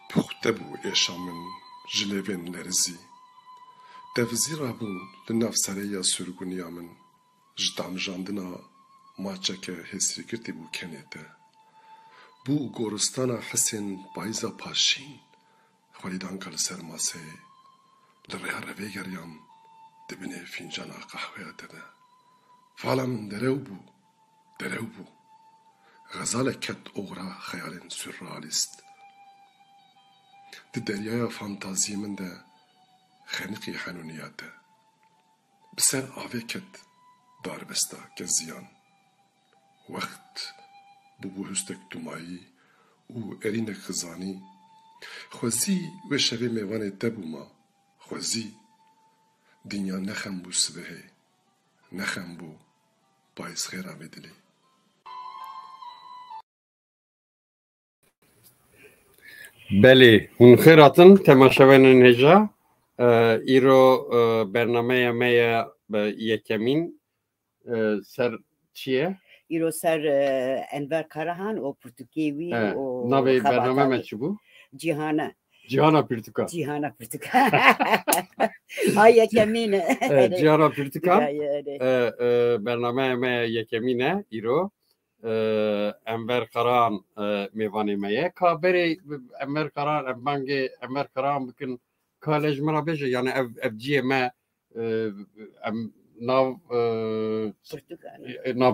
پخته بو اشامن جلوین لرزی دوزی رابون لناف سریا سرگونیا من جدام جاندنا ماچه که حسری کرتی بو کنیده بو گورستانا حسین بایزا پاشین خوالیدان کل سرماسه لریا روی گریام دبنه فینجانا قهوه دنه فالم درو بو غزال کت اغرا خیال سررالیست دی دریای فانتازی من ده خنقی حنونیت ده بسر آوه کت داربستا گزیان وقت بو هستک دومایی و ارین خزانی خوزی و شوی میوان دبو ما خوزی دنیا نخم بو سبهه نخم بو باعث خیر آمدلی بله هون خیراتن تماشاوین هجا ایرو برنامه میا یکمین سر چیه؟ ایرو سر انور کارهان و پرتوکیوی و ناوی برنامه ما چی بو؟ Cihana Pirtukan. Cihana Pirtukan. Ay yekemine. Cihana Pirtukan. برنامه ما یکمینه ایرو Enver Karan میوانی میه که بری Enver Karan Enver Karan بکن کالج مرا بشه یعنی افجیه ما ناو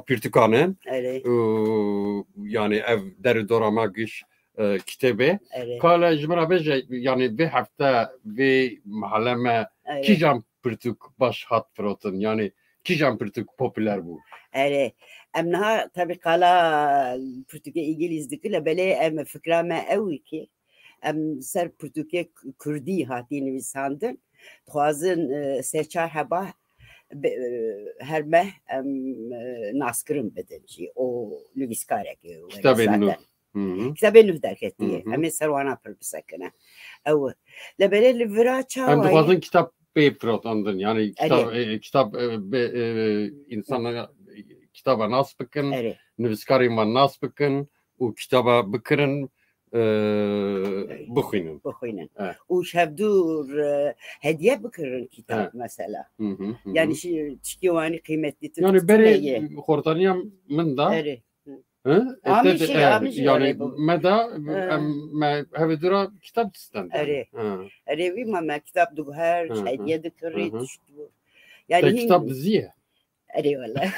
Pirtukan'ın yani ev deri dorama güç kitabı kالج مرا بشه yani bir hafta bir mahalleme kijam Pirtuk baş hat froten yani kijam Pirtuk popüler bu. Evet. امنها tabii kala Portekizce İngilizlikle böyle em fikrame evi ki em ser Portekizce Kürdi hatini visandın tuazın seçar heba herme em naskırım bedenci o lügiskarek kitabını kitabını derk etti em serwana pırbısakına ev lebele livraça em tuazın kitap beyfrotandın yani kitap insanlara kitaba nas bıkın, nüviskarın var nas bıkın, o kitaba bıkırın, bıkının. O şevdur hediye bıkırın kitap mesela. Yani çıkıyovani kıymetli. Yani beri hortaniyam mında. Yani meda hevedura kitap istendi. Erevi mama kitap duher hediye dıkırı. Yani kitap diziye. أري والله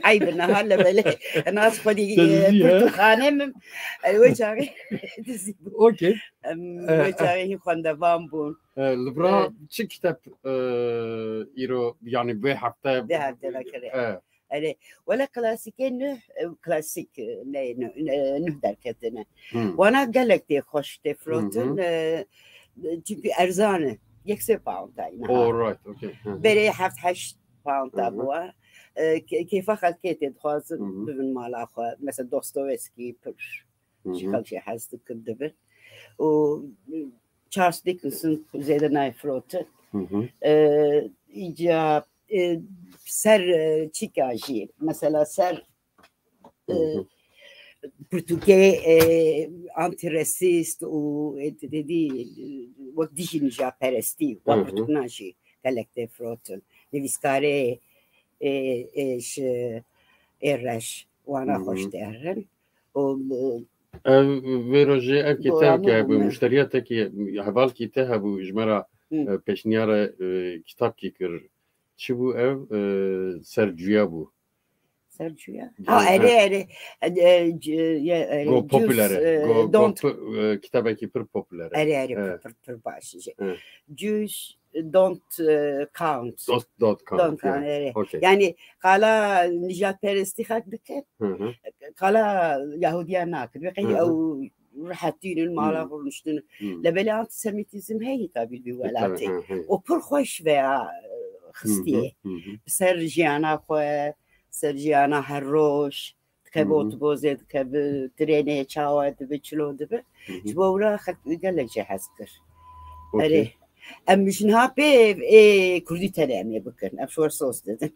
عيب إنها هلا بلا أنا أصفدي برتقانة الوجهي أوكي الوجهي خوندا بامبون لبرا شو كتاب إيرو يعني بهفته بكرة أري ولا كلاسيكي كلاسيك نه دركتنا وأنا قالك دي خوش تفروتن çünkü erzane yekse pound aynı. Alright, okay. Beri hafta 8 pound tabua. كيف خلكيت خاص بمن مال أخو مثلا دوستويفسكي بير شكل شيء حاسس كدبر و تشارلز ديكنسون زيادة نايفروت إجا سر تشيكاجي مثلا سر Portekizce antirasist و dedi وقت ديشي نجا peresti وقت ناجي كالكتي فروتن نفسكاري إيش إيرش وأنا خوش تهرن ويروجي كتاب كابو مشترياتك حوال كتاب وجمرة بيشنيار كتاب كيكر شبو سرجيابو Sergio'ya. Ha eri. Go popülere. Go kitabeki pır popülere. Eri pır başlıca. Jews don't count. Don't count. Yani kala nijat peresti hak dike. Kala Yahudiyan nakır. Ve kayı o rahatinin mala kurmuştun. Lebeli antisemitizm hey tabi bir velati. O pır hoş veya hıstiye. Sergiyana koy. Sergiyana herroş. Dike botu bozed. Dike trene çavat. Dike çilo dike. Jbora hak gelece haskır. Eri. Em müşün hape Kurdi telemiye bakın. Em şor sos dedim.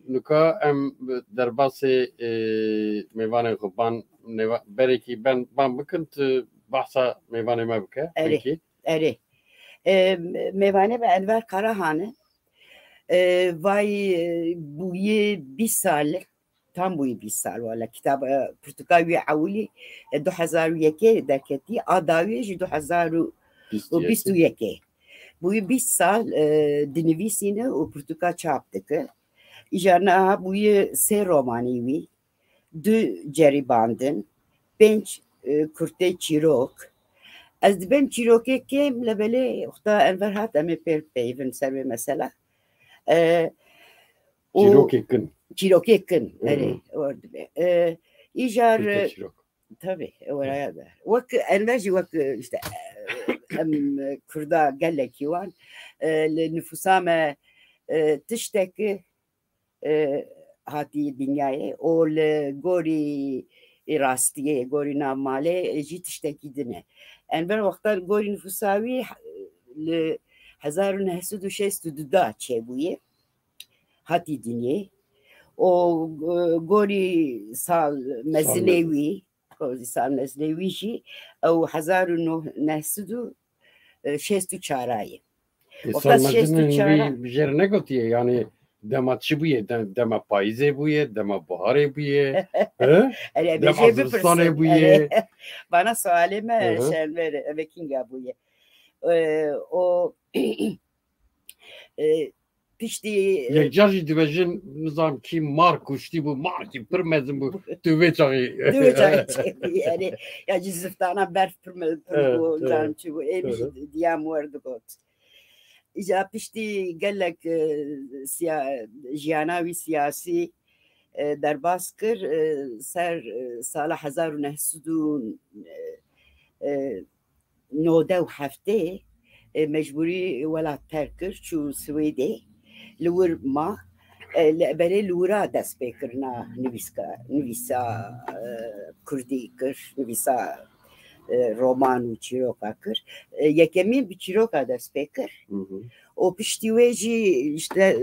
Nuka em derbası meyvane kuban bereki ben bakın bahsa meyvane mevke. Eri. Meyvane ve Enver Karahan'ı vay buye bir sal tam buye bir sal valla kitap Portugalya avuli 2001 derketi adavi 2022 buye bir sal dinlevisini o Portugal çaptık. İjarna buye se romanivi du ceribandın bench kurte çirok az dibem çiroke kem lebele uxta Enver hat eme perpeyven serve mesela Çirok yakın. Evet. Orada be. İcar tabii oraya da. Vak Enverci vak işte Kurda gelek yuvan nüfusame tişteki hati dünyaya o gori rastiye gori namale tişteki dine. Enver vaktar gori nüfusavi 1962 çebuye hati dünyaya o gori sal meznevi gori sal meznevi şi o 1964 Sal meznevi bir yer ne gotiye yani dema çi buye dema payze buye dema bahare buye dema Azerbaycan buye bana sualime şerver vekinga buye o pişti yekcarji dibejin nizam ki mar kuşti bu mar ki pırmezin bu tüve çağı yani ya cizftana berf pırmezin bu zançı bu emiş diyam vardı got İca pişti gelek jiyanavi siyasi derbaskır ser sala 1997 mecburi velat terkir çu Swede لور ما لبري لورا دست بکرنا نویسا کردی کر نویسا roman و چیروکا کر یکمی bir çiroka dest بکر o piştiveji işte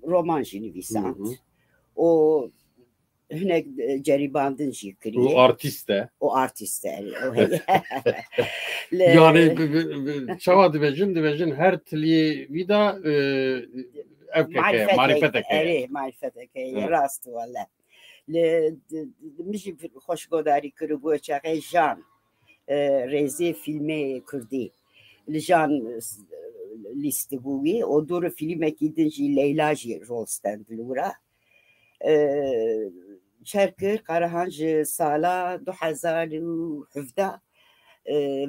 romanji nivisant o hünek ceribandın jikri o artiste yani çava dibejin her tli vida معرفتك راست ولا مش خوش قداری کرد بو چاقه جان رزی فیلم کردی لجان لیست بوی o doğru filme gidince Leyla rol stendlura şarkı Karahanj sala 2017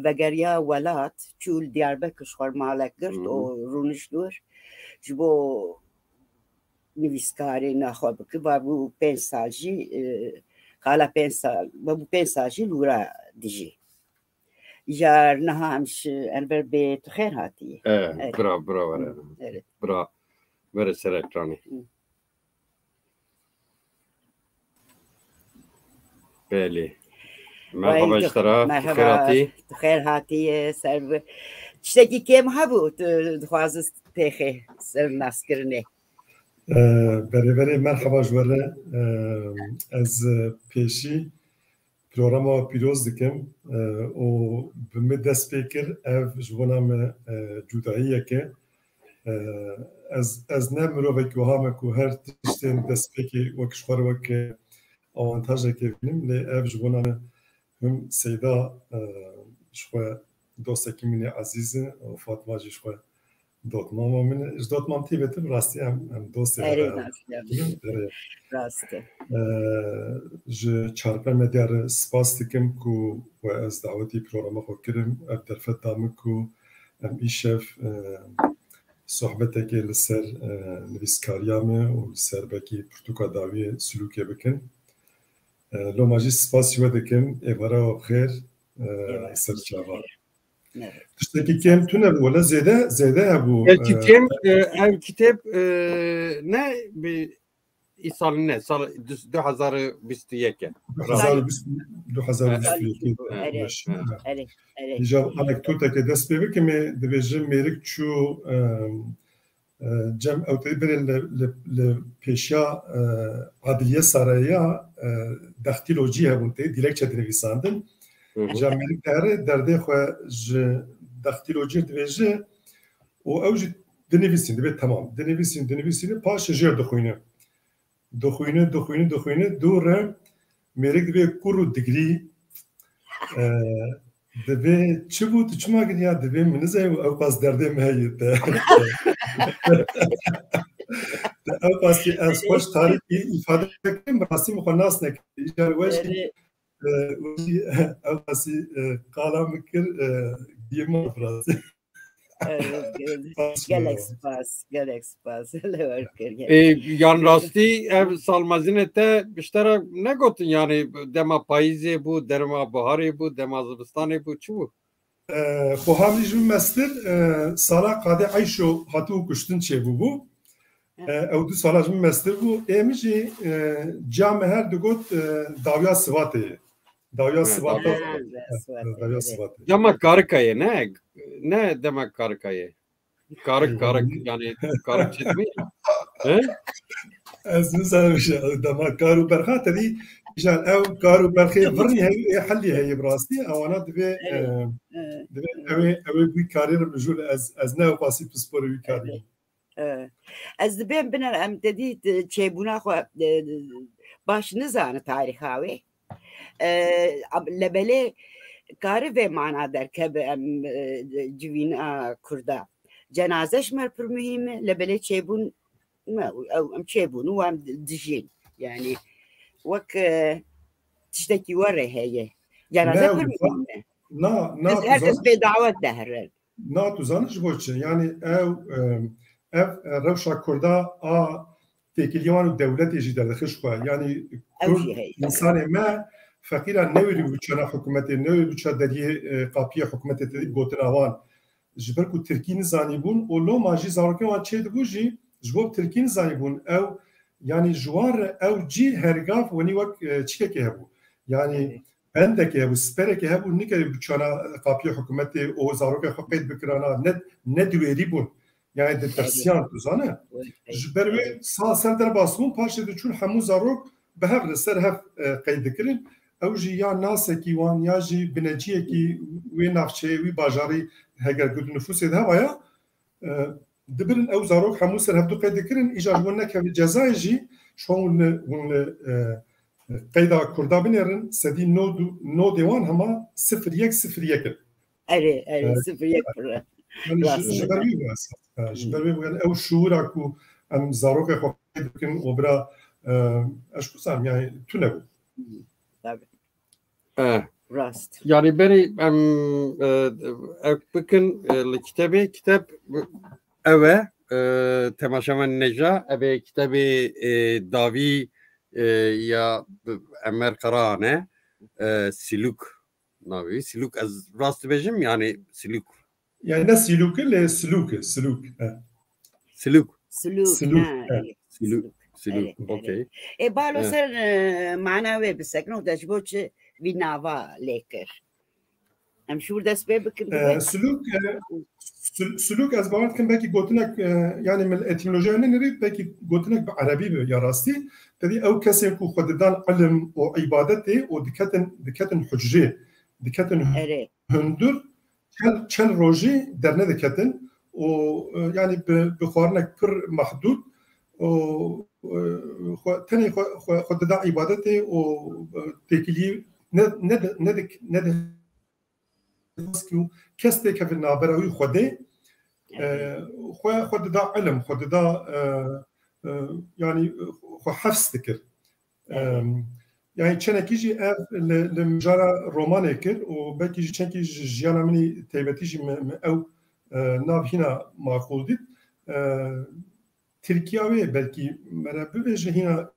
وگریا ولات چول دیاربکر شخورمالک گرد و رونشدور جبو نویسکاری نخواه بکر و بو 5 سالجی کالا 5 سال و بو 5 سالجی لورا دیجی جار نها همش انبر به تو خیر هاتی برا برا برا سرکرانی بله مرحبا اشترا مرحبا خیر هاتی سر چتکی کم هبود خواست تخه سر نسکرنه بری مرحبا جوره از پیشی پروگرام پیروز دکم و به دست پیکر اف جوانم جداییه که از نمرو و که همه که هر تشتین دست پیکی وکشخوار وک آوانتاژه که بینیم لی اف جوانم هم سیدا شخواه دوسته که منی عزیزه و فاطمه جی شخواه Dotmama min ji dotmam tî betim rastî em dostê rastî ji çarpemê diyar spas dikim ku we ez dawetî programa xwe kirim ev derfet da min ku em îşev sohbetekê li ser nivîskariya me û li ser bekî pirtûka dawiyê silûkê bikin. Loma jî spasî we dikim êvara we bixêr ser çava. Tiştekî kêm tune bû wala zêde hebû. Ev kitap ne bir İsal ne? Sal 2021. 2021. Dîja anekdoteke dest pê bikim ê dibêjim mêrik çû cem ew tê birên li pêşiya Adiliye Sarayîya dextîlocî hebûn tê dilekçe dinivîsandin. Cem mêrik dere derdê xwe ji dextîlocî dibêje û ew jî dinivîsîn dibe temam. Dinivîsîn paşê jêr dixwîne. Dixwîne dûre mêrik dibe kur û digrî dibe çi bû tu çima giriya dibe min nizeye ew pas derdê me heye te. Ew pasî ez xweş tarîkî îfade kirim rastî min xwe nas nekirim. Îjar we jî ew pasî qala min kir dîma rastî. Gelek spas. Yan rastî ev salmezînê te biştera ne gotin yani dema payîzê bû, dema biharê bû, dema zivistanê bû çi bû? Xwe havî ji min mestir sala qadê eyşo hatû kuştin çêbû bû. Ew du sala ji min mestir bû. Êmî jî ciya me her digot dawiya Sivatê ye. Dawiya Sivatê. Dema Karikayê ne demek Karikayê? Karık yani karık çizmeyi. Ez nizanim dema karû berxa tedî jan ew karû berxê virî heye helî heye bi rastî ewana dibe ew wî karî re mijûl ez ne pasî pisporê wî karî. Ez dibêm biner em dedî çêbûna xwe baş nizane tarîxa wê lebelê karî vê mana derkeve em civîna Kurda. Cenazeş mer pir mühim e lebelê çêbûn em çêbûn û em dijîn yani wek tiştekî were heye. Cenaze pir mühim e. Herkes bê davet de herin. Na tu zanî ji bo çi yani ev rewşa Kurda a têkiliyan û dewletê jî derdixîş xwe yani Kurd insanê me fekîra newêrî bû çena hikûmetê newê bû ça deriyê qapiya hikûmetê tê gotina wan ji ber ku Tirkî nizanî bûn û loma jî zarokên wan çê dibû jî ji bo Tirkî nizanî bûn ew yani ji wan re ew cî hergav wenî wek çikekê hebû yani bendekê hebû sperekê hebû nikerî bû çana qapiya hikûmetê û zarokên xwe qeyd bikirana ne diwêrî bûn yani di tersiyan tu zane ji ber wê sal ser derbas bûn paşê diçûn hemû zarok bi hev li ser hev qeyd dikirin ew jî ya nasekî wan ya jî bineciyekî wê navçeyê wî bajarî heger ku nüfusê de hevaya dibirin ew zarok hemû ser hevdû qeyd dikirin îja ji wan nekevî cezayê jî ji hûn li qeyda Kurda binêrin sedî nodê wan hema 0101 in. Erê 01 ji ber wî yani ew şûra ku em zarokê xwe qeyd dikin û bira eş kusam yani tune bû. Rast. Yani beri em bakın kitabı kitap eve temaşaman neca eve kitabı davi ya Enver Karahanê siluk navi siluk az rast bejim yani siluk yani ne siluk le siluk okey balo ser mana ve bisekno da jboç vinava leker em şur dest be bikin siluk az barat kim belki gotinek yani min etimolojiye neri belki gotinek bi Arabi bi ya rastî tedî ew kesên ku xwedidan ilim û ibadetê û diketin hucrê diketin hundur çend rojî derne diketin û yani bi xwarinek pir mehdûd û tenê xwedidan ibadetê û têkiliyê ne kes tê kevin nabera wî xwedê خود دا علم خود دا يعني خو حفظ ذكر يعني چنكيجي اف لمجارا رومان كر وبكيجي چنكي جيانا مني تيبتيجي او ناف هنا معقول ديت تركياوي بلكي مربي بيجي هنا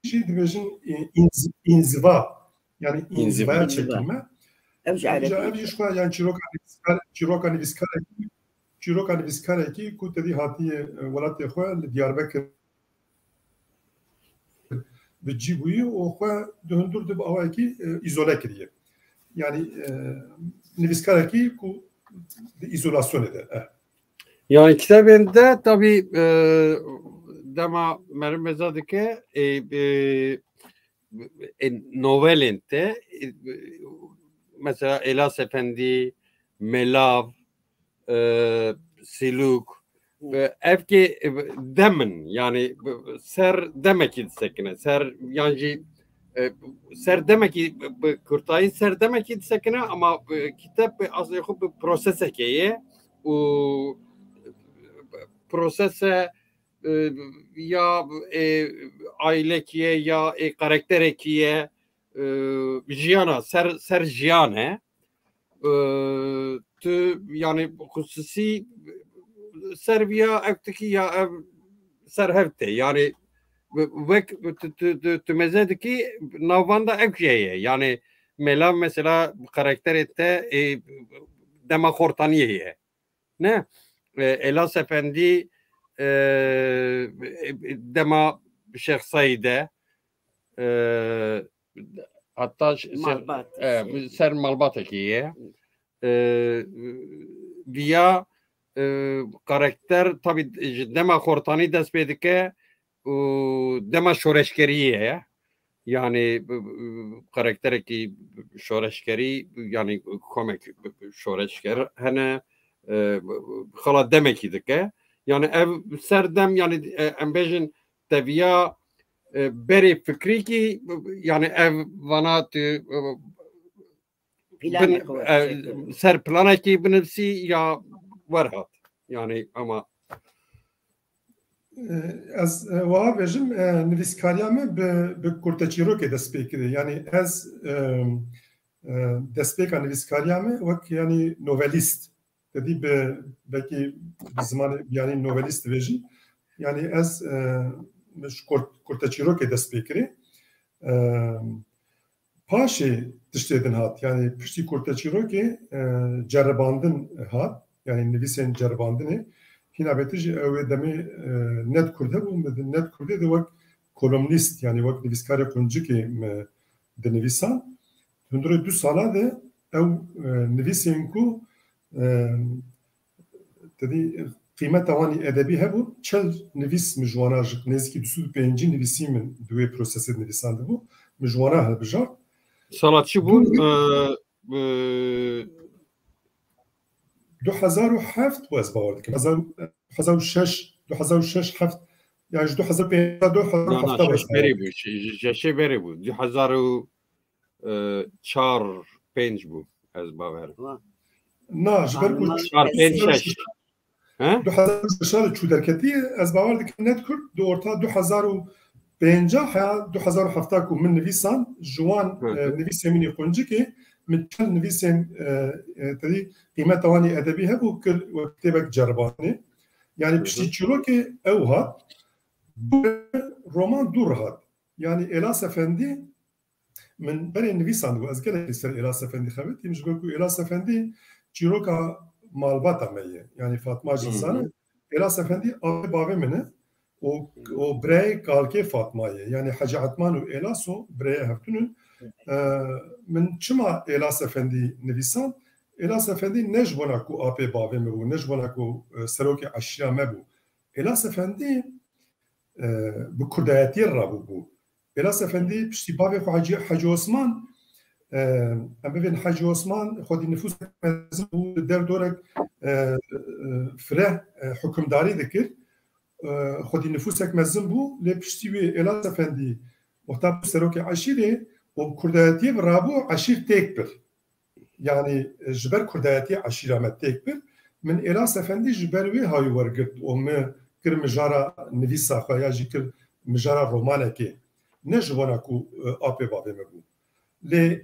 شيء دبيجن انزوا يعني انزوا çekilme yani Çiroka Nivîskareki ku tedî hatiye welatê xwe li Diyarbekir bi cî bûyî û xwe di hundir di awayekî îzole kiriye. Yani nivîskarekî ku di îzolasyonê de. Yani kitabında tabii dema merim meza dike novelinde mesela Elas Efendi, Melav, Siluk evki demin yani ser demek ki sekine ser yani ser demek ki kurtayı ser demek ki sekine ama kitap aslında bir proses hikaye o prosese ya aile kiye ya karakter kiye jiyana ser jiyane tu yani hususi Serbiya evteki ya ser hevte yani vek tu mezedeki navanda evkiyeye yani Melav mesela karakter ette dema hortaniye ne Elas Efendi dema Şeyh Said'e hatta ser Malbatekiye via karakter tabi dema hortani dest bedike dema şoreşkeriye yani karakter ki şoreşkeri yani komik şoreşker hene hala demek idike yani ev serdem yani embejin teviya beri fikri ki yani ev vana ser plana ki binefsi ya varhat yani ama az wa vejim nivîskariyame bi kurteçîrokê dest pê kiriye yani ez destpêka nivîskariyame wek yani novelîst dedî belkî bi zimanê yani novelîst dibêjin yani ez kurteçîrokê dest pê kirî paşê tiştê din hat yani piştî kurteçîrokê ceribandin hat yani nivîsên ceribandinê hîna betî jî ew ê demê net Kurd hebû net Kurdê de wek kolumnîst yani wek nivîskarê quncikê dinivîsan hundirê du sala de ew nivîsên ku tedî qîmeta wanî edebî hebû çel nivîs mijwana ji nêzîkî 205 nivîsî min di wê prosesê nivîsan dibû mijwana hilbijart sala çi bû 2007 was باور dikim 2006 7 yani 2005 beri bu şey beri bu 2004 bu ez baver na jber ku 4-5 2006 çû derketî ez bawer dikim net Kurd di orta 2005 ya 2007 ku min nivîsan ji wan nivîsê min quncikê min çel nivîsên tedî qîmeta wanî edebî hebû kir kitêbek ceribandinê yani piştî çîrokê ew hat roman dûr hat yani Elas Efendi min berê nivîsan bû ez gelekî ser Elas Efendi xebitîm ji ber ku Elas Efendi çîroka malbata me ye yani Fatma Cinsane Elas Efendi avê bavê min e o birayê kalkê Fatmayê yani Hacı Atman û Elas o birayê hevtûnin min çima Elas Efendi nivîsan Elas Efendi ne ji bona ku apê bavê me bû ne ji bona ku serokê eşya me bû Elas Efendi bi kurdayetiyê rabû Elas Efendi piştî bavê xwe Hacı Osman em bibên Hacı Osman xwedî nifûs mezin bû li dev dorek fireh hukmdarî dikir xwedî nifûsek mezin bû lê piştî wê Elas Efendi wexta bû serokê eşîrê û kurdayetiyê rabû eşîr têk bir yani jiber kurdayeti aşiramet tekbir min Elas Efendi jiber ve hayu vargırt o me kir mijara nivisa ya jikir mijara romaneki ne jivana ku apê bavê me bû lê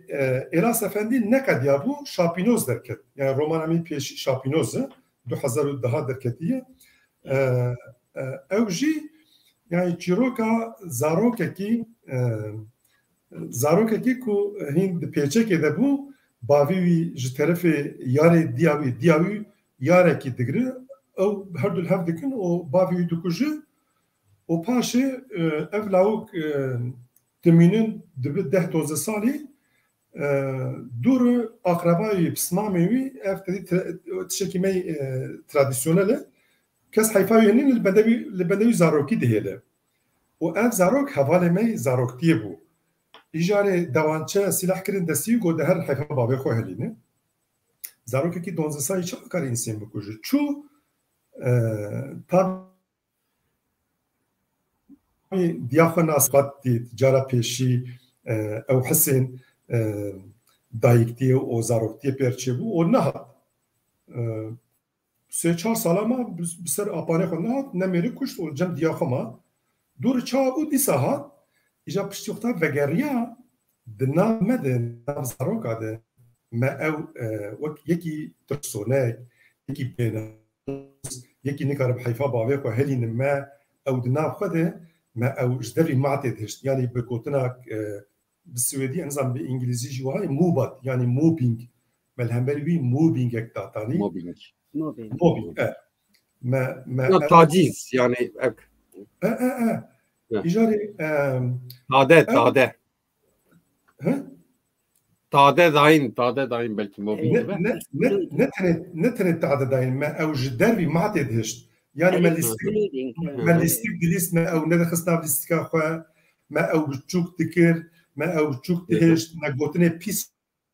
Elas Efendi nekediya bû Şapînoz derket yani romana min pêş Şapînoz 2010 derketiye ew jî yani çîroka zarokekî ku hîn di pêçekê de bû bavê wî ji terefê yarê diya wî yarekî digire ew her du hev dikin û bavê wî dikuje û paşê ev lawik timînin dibe 10-12 salî dûr aqrebayê pismamê wî ev tişekî me tradisyonel e kes heyfa hênîn li bendewî zarokî dihêle û ev zarok hevalê me zaroktiyê bû îjarê dewançe silah kirin destî got di her heyfa bavê xwe helîne zarokekî 12 salî çi karî insên bikuje çû diya xwe nasbat dît cara pêşî ew hisên dayîktiyê û zaroktiyê pêr çêbû û nehat 3-4 sala me bi ser apanê xwe nehat nemêrî kuşt û cem diya xwe ma dûr çawa bû dîsa hat îja piştî xwe vegeriya di nav me de nav zaroka de me ew wek yekî tirsonek yekî bêne yekî nikarim heyfa bavê xwe helînim me ew di nav xwe de me ew ji devî matê dihişt yanî bi gotinak bi Swêdî enzan bi İngilîzî jî wayê mobat yanî mobbing me li hemberî wî mobbingek datanî mobbing me taciz yani îjarê tade dayîn belkî mobbing ne tenê tade dayîn me ew ji dervî matê dihişt yani me lîstik dilîst me ew nedixist nav lîstika xwe me ew biçûk dikir me ew biçûk dihişt me gotinê pîs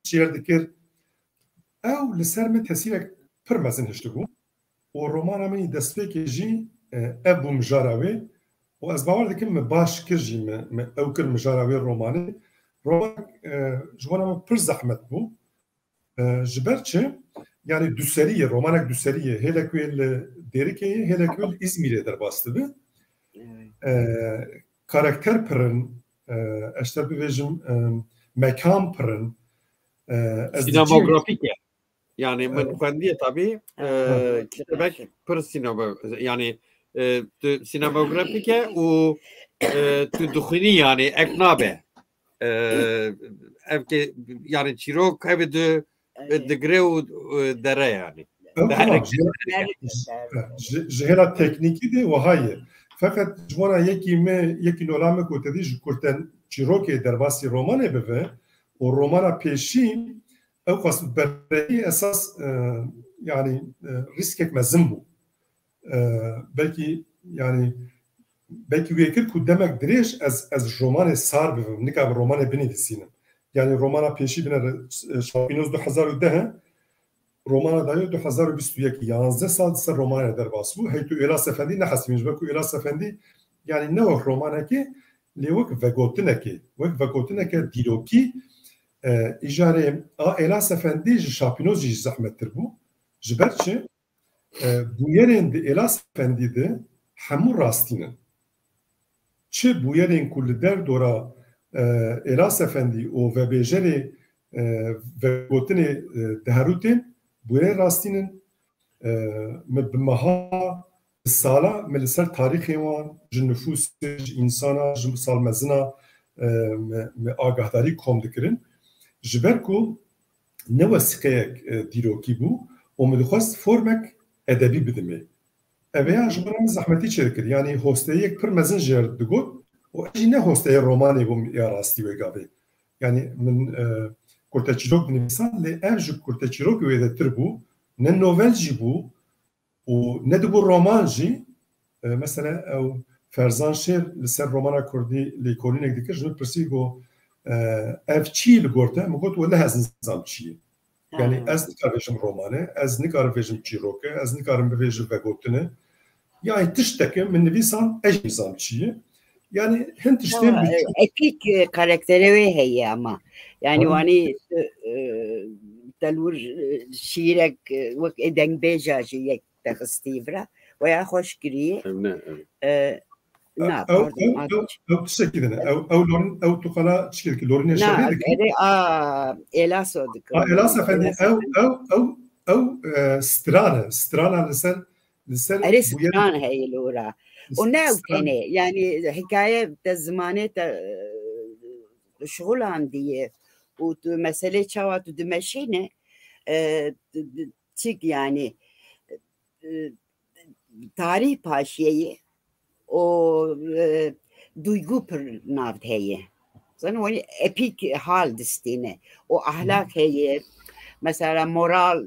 şêr dikir ew li ser me tesîrek pir mezin hiştibû û romana min destpêkê jî ev bû mijara wê û ez bawer dikim me baş kir jî me ew kir mijara wê romanê roman ji wana me pir zehmet bû ji ber çi yani dûseriyê romanek dûseriyê hêlek wê li Dêrikeyê hêlek wê li İzmîrê derbas dibe karakter pirin eşter bibêjim mekan pirin sinemografik yani min xwendiye tabii kitebek pir yani sinemografik û tu dixwînî yani ek nabe ev yani çîrok ev digire û dere yani ji hêla teknîkî de wiha ye feqet ji wana yekî nola me ku te dî ji kurten çîrokê derbasî romanê bibe û romana pêşî ew xwast bereyî esas yani rîskek mezin bû belkî yani belkî wê kir ku demek dirêj ez romanê sar bibim nikabim romanê binivîsînim yani romana pêşî bine Şapînoz 2010 romana dayê 2021 11 sal ser romanê derbas bû heytû Elas Efendî nehesî min ku Elas Efendî yani ne wek romanekê lê wek vegotineke dîrokî îjarê a Elas Efendî ji Şapînoz jî zehmettir bû ji ber çi bûyerên di Elas Efendî de hemû rastînin çi bûyerên ku li derdora Elas Efendî û vebêjerê vegotinê diherûtên bûyerên rastînin me bi meha sala me li ser tarîxê wan ji nüfûsê ji însana ji salmezina me agahdarî kom dikirin ji ber ku ne wesîqeyek dîrokî bû û me dixwest formek edebî bidime ev ya ji wana min zehmetî çêdikir yani hosteyek pir mezin jêr digot û jî ne hosteyê romanê bûm ya rastî wê gavê yani min kurteçîrok dinivîsan lê ev ji kurteçîrok wê de tir bû ne novel jî bû û ne dibû roman jî mesela ew Ferzan Şêr li ser romana Kurdî lêkolînek dikir ji min pirsî got ev çî li gor te min got wele ez nizam çi ye yani ez nikar vêjim romanê ez nikarim vêjim çîrokê ez nikarim bivêjim vegotinê yani tiştekê min nivîsan ez nizam çi ye yani hin tiştên epik karakterê wê heye ama yani wanî دلور شیرک وقت ادنگ بیجاجی یک دقیقه و یا خوش گریه نه او تشكيدنا او لون او تقلا تشكيلك لورين شهيدك الا صدق الا سفندي او سترانا لسر سترانا هي لورا وناو تاني يعني حكايه الزمانه شغل عندي ومساله شوات دمشينه تيك يعني تاريخ باشيه o duygu per navd heye. Zaten o epik hal distine. O ahlak heye. Mesela moral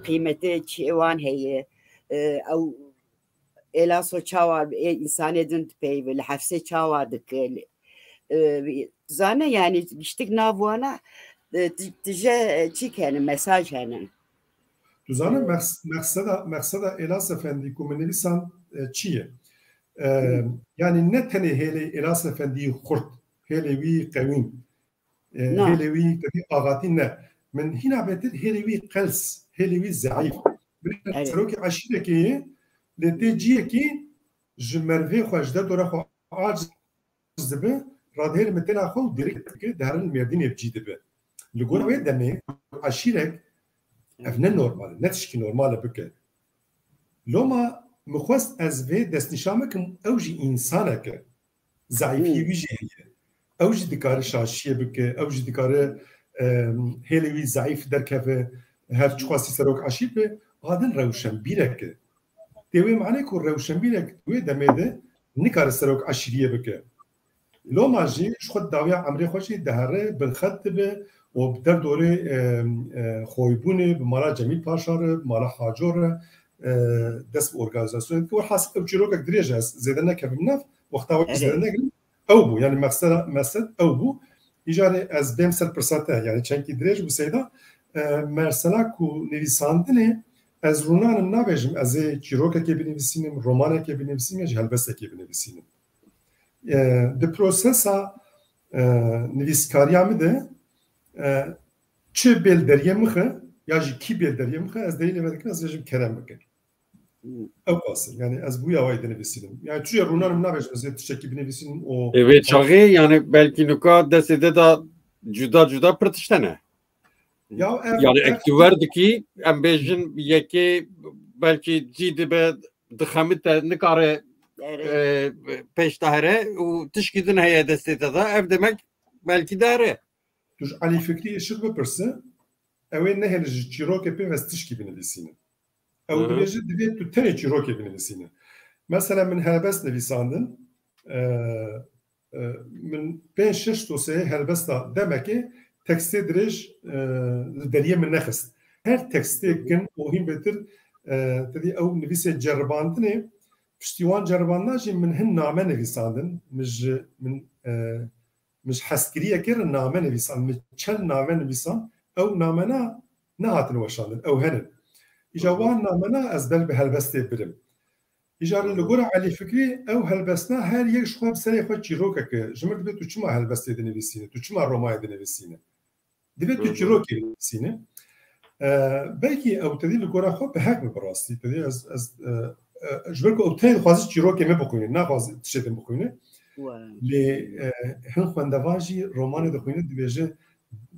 kıymeti çevan heye. O elaso çavar insan edin peyve hafse çavardık. Zaten yani işte navwana tije çikene mesaj hene. Zaten maksada Elas Efendi komünelisan çiye. Yani ne tane hele Elas Efendi kurt, hele vi kavim, hele vi tabi ağatin ne. Men hina betir hele vi kals, hele vi zayıf. Bir seroki aşire ki, lete ciye ki, jmerve xwajda dora xo aciz dibe, radhel metela xo direkt ki derin merdin yapıcı dibe. Ligor ve deme aşirek evne normal, ne tişki normal bike. Loma مخواست از وی دستنشانه کم اوجی انسانه که ضعیفی ویژه اوجی دکاره شاشیه بکه اوجی دکاره هیلوی ضعیف درکه هر چخواستی سروک عشیب به آدن روشن بیره که دیوی معنی که روشن بیره که دوی دمیده نکاره سروک عشیریه بکه لو ماجی شخود داویا عمری خوشی دهره بلخط به و در دوره خویبونه بمالا جمیل پاشاره بمالا حاجوره دست organizasyon ki has evcilok direjaz zedene kevimnaf وقتا zedene او bu yani maksat او bu icari az bemsel persate yani çünkü direj bu seyda mersela ku nevisandine az runanın nabejim az çiroka ke binevisinim romana ke binevisinim ya helbeste ke binevisinim de prosesa neviskariyamı de çi belderiyemxe ya ji ki belderiyemxe az değil vedik az jim kerem beke او قاسم yani az bu yavayı denevisinim. Yani çünkü runarım ne beşmez teşekkür denevisinim o. Evet çağı yani belki nuka desede da juda pırtıştane. Yani ektiverdeki embejin yeki belki cidbe dıxamite nikare peştahre o tişkidin heye desede da ev demek belki dare. Tuş Ali Fikri ışık bepırsı evin ne henüz çiroke pe vestişki denevisinim. او بيجي دبيت تاني تشيروكي بنفسينا مثلا من هلبس نفيساندن من بين شش توسي هلبستا دمكي تكستي دريج دريه من نخست هر تكستي كن مهم بتر تدي او نفيسه جرباندني پشتیوان جرباندناجي من هن نامه نفيساندن مش حسكريه كير نامه نفيسان من چل نامه نفيسان او نامنا نهاتن وشاندن او هنن إجابان نامنا أزبل بهالبستي برم. إجار اللي جورا على فكري أو هالبسنا هل يشخوب سري خو تشيروكا ك جمر دبي تشما هالبستي دنيسينه تشما روماي دنيسينه دبي تشيروكي دنيسينه belki أو تدي اللي جورا خو بهاك براستي تدي از جبركو أو تاني خازي تشيروكي ما بقولين نا خازي تشتم بقولين لي هن خواندواجي روماني دقولين دبيجه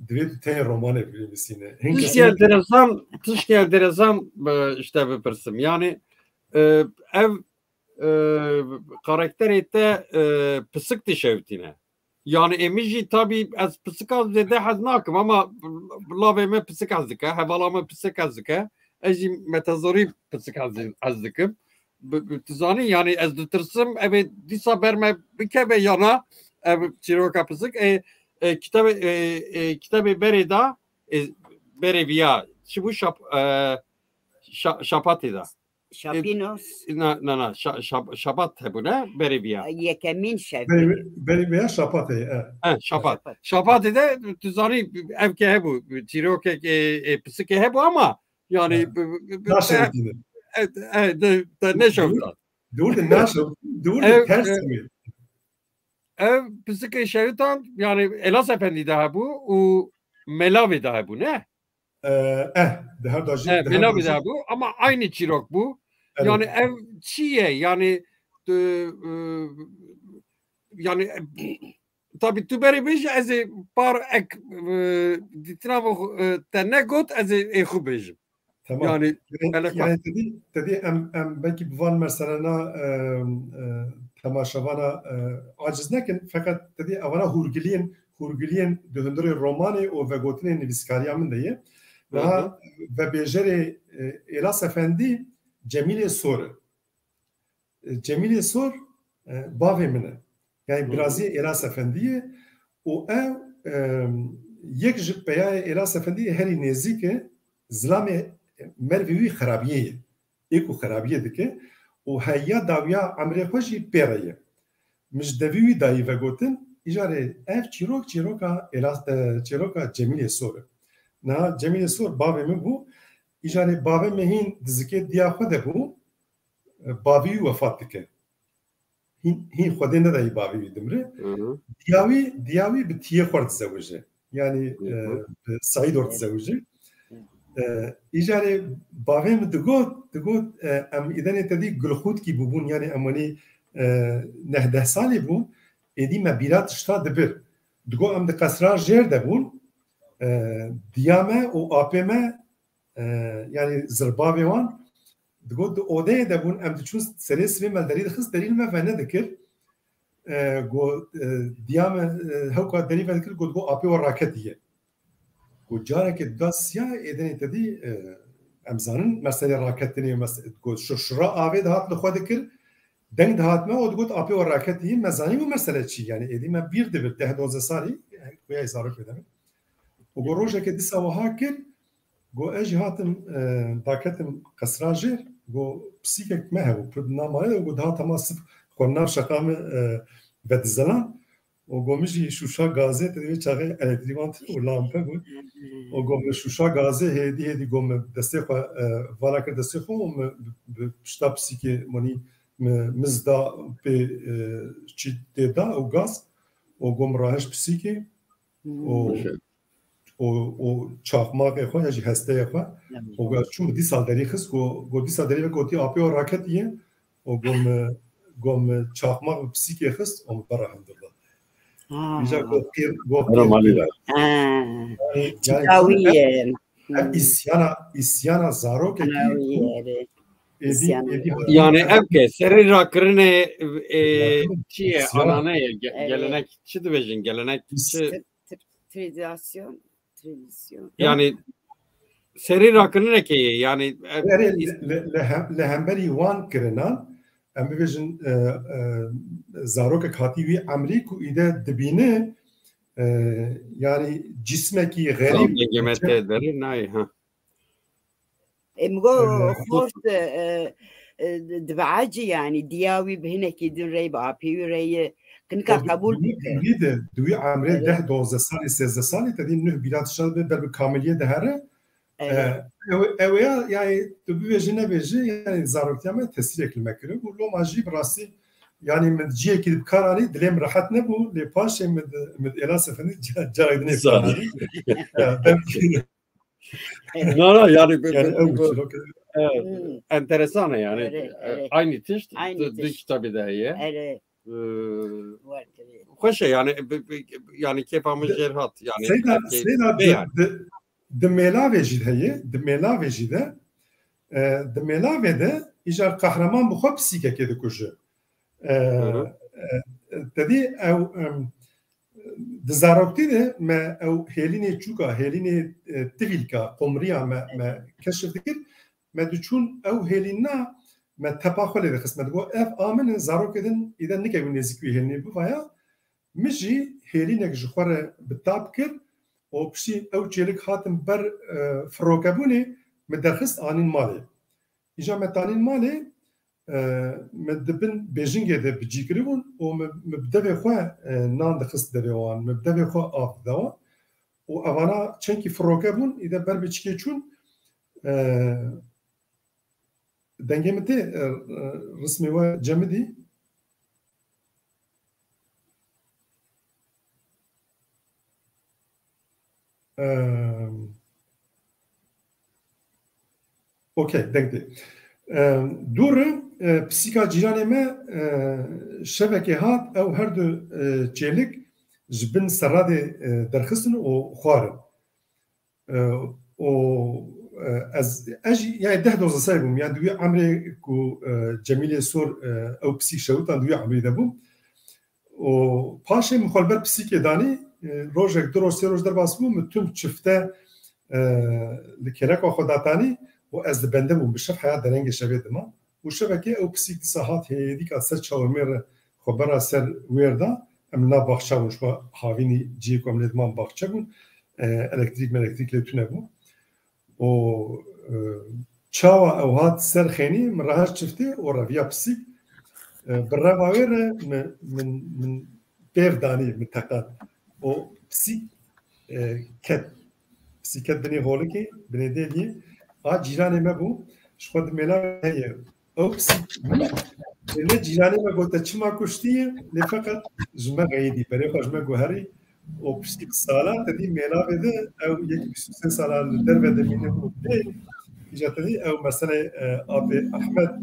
دوید تای رومانه بنویسینه. تشکی enteresan işte bepirsim. Yani ev karakteri de pısık dişevtine. Yani emici tabi az pısık az dede haznakim ama laveme pısık azdıka, hevalama pısık azdıka, ejim metazori pısık azdıkım. Tizani yani az dutırsım evet disa berme bikebe yana ev çiroka pısık kitabı bereda bereviya şu şapatida şapinos şapat bu ne bereviya yekemin şapi bereviya şapatı şapatı da tuzari evke bu çiroke psike bu ama yani nasıl ne şovda doğru nasıl doğru ters ev psike şeytan yani Elas Efendi daha bu o Melavi daha bu ne? Her dajı. Melavi daha bu ama aynı çirok bu. Evet. Yani ev çiye yani yani tabii tu beri beji ez par ek ditravo tene got ez ekhu bejim. Tamam. Yani dedi em belki bu van mesela temaşavana aciz nekin fakat dedi avana hurgiliyen döndürü romanı o ve gotine nivskariya min diye ve bejeri Elas Efendi Cemile Sor bavê min e yani birazî Elas Efendiye û ew yek ji peyayê Elas Efendiyê herî nêzik e zilamê mervê wî xerabiyê ye êk û xerabiyê dike û heya dawiya emrê xwe jî pêre ye mij devî wî dayî vegotin îjarê ev çîroka Cemilê Sor e niha Cemilê Sor bavê min bû îjarê bavê me hîn dizikê diya xwe de bû bavî wî wefat dike hîn xwedê nedayî bavê wî dimre diya wî bi tiyê xwe dizewije yani bi Saîd or dizewije îjarê bavê min digot em îdenê te dî gulxûtkî bûbûn yani em wenî nehdeh salê bûn êdî me bîra tişta dibir digot em di qesra jêr de bûn diya me û apê me yani zirbavê wan digot di odeyê de bûn em diçûn serê sivê me derî dixist derî me ve nedikir got diya me hewka derî ve dikir got apê we raketiye got carekê da siya êdenê te dî em zanin meselê raketinê got şira avê dihat li xwe dikir deng dihatme o digot apê we raketiye me zanî bu mesele çi yani êdî me bîr dibir 10-12 salî xuya zarok bideme û got rojekê dîsa wiha kir got ez jî hatim daketim qesra jêr got pisîkek me hebû pir namayê got dihat hema sif xwe nav şeqa me vedizelan û got min jî şûşa gazê te divê çaxê elektrîk wan û lampe bûn û got min şûşa gazê hêdî got min destê xwe vala kir destê xwe û min bi pişta pisîkê wanî miz da pê çî tê da û gaz û got min rahişt pisîkê û çaxmakê xwe ya jî hesteyê xwe û got çûm dîsa derî xist got dîsa derî ve gotî apê we raketiye û got min çaxmak bi pisîkê xist û min bera hindir da îja got îsyana zarokekî yani evke seri rakirine çiye anane gelenek çi dibêjin gelenek tradisyon yani seri rakirine ki yani li hemberî wan kirinan em bibêjin zarokek hatî wî emrî ku îde dibîne yani cismekî xerîb gemete derin nayê ha em got xort dibacî yani diya wî bi hinekî din rê bi apê wî rêyê kinika qebûl bike de di wî emrê 10-12 salî 13 salî te dî nûh bîra tişta ber bi kamiliyê dihere ew ya yani tu bibêjî nebêjî yani zaroktiya me tesîrek li me kiriye û loma jî bi rastî yani min ciyekî di bikaranî dilê min rehet nebû lê paşê min Elas Efendî carek dinê bikarî no yani enteresan yani aynı tişt dik tabi de ye hoş yani kefamız cerhat yani seyda di mêlavê jî heye di mêlavê jî de di mêlavê de îjar qehreman bi xwe pisîkekê dikuje tedî ew di zaroktî de me ew hêlînê çûka hêlînê tivîlka qomriya me keşif dikir me diçûn ew hêlîna me tepa xwe lê dixist me digot ev a min zarokê din îde nikevin nêzik wî hêlînê bivaya min jî hêlînek ji xwe re bi tab kir û piştî ew çêlik hatin ber firokebûnê me derxist anîn malê îja me tanîn malê me dibin bêjingê de bicî kiribûn û me bi devê xwe nan dixist devê wan me bi devê xwe av didawan û evana çenkî firoke bûn îde ber biçikê çûn dengê min tê rismê we cemidî اوکی دنگتی دور پسیکا جیرانی ما شبکه هات او هر دو چیلک جبن سراد درخستن و خوارن و از اجی یعنی 10 دوز سایبم یعنی دوی عمری کو جمیل سور او پسیک شوتان دوی عمری دبم و پاشه مخالبت پسیک دانی روزک دو روز سه روز در باسمو متوم چفته لکرک خوداتانی و از بنده بوم بشف حیات درنگ شبیه ما و شبکه او پسیک ساعت هیدی که سر چهارمیر خبر سر ویردا امنا باخچه بون شو هاوینی جی کوملت من باخچه بون الکتریک لتونه بون و چاوا او هات سر خینی مراهش چفته و رویا پسیک برای من بیف دانی متقاد و پسیک کت بنی هولی که بنی دیلی آ جیرانی ما بو شخود میلا هیه او پسیک نه جیرانی ما گوته چما کشتیه نه فقط جمع غیدی برای خوش ما گوهری و پسیک سالا تدی میلا بده او یکی 23 سالا در بده مینه بوده ایجاتنی او مثلا آب احمد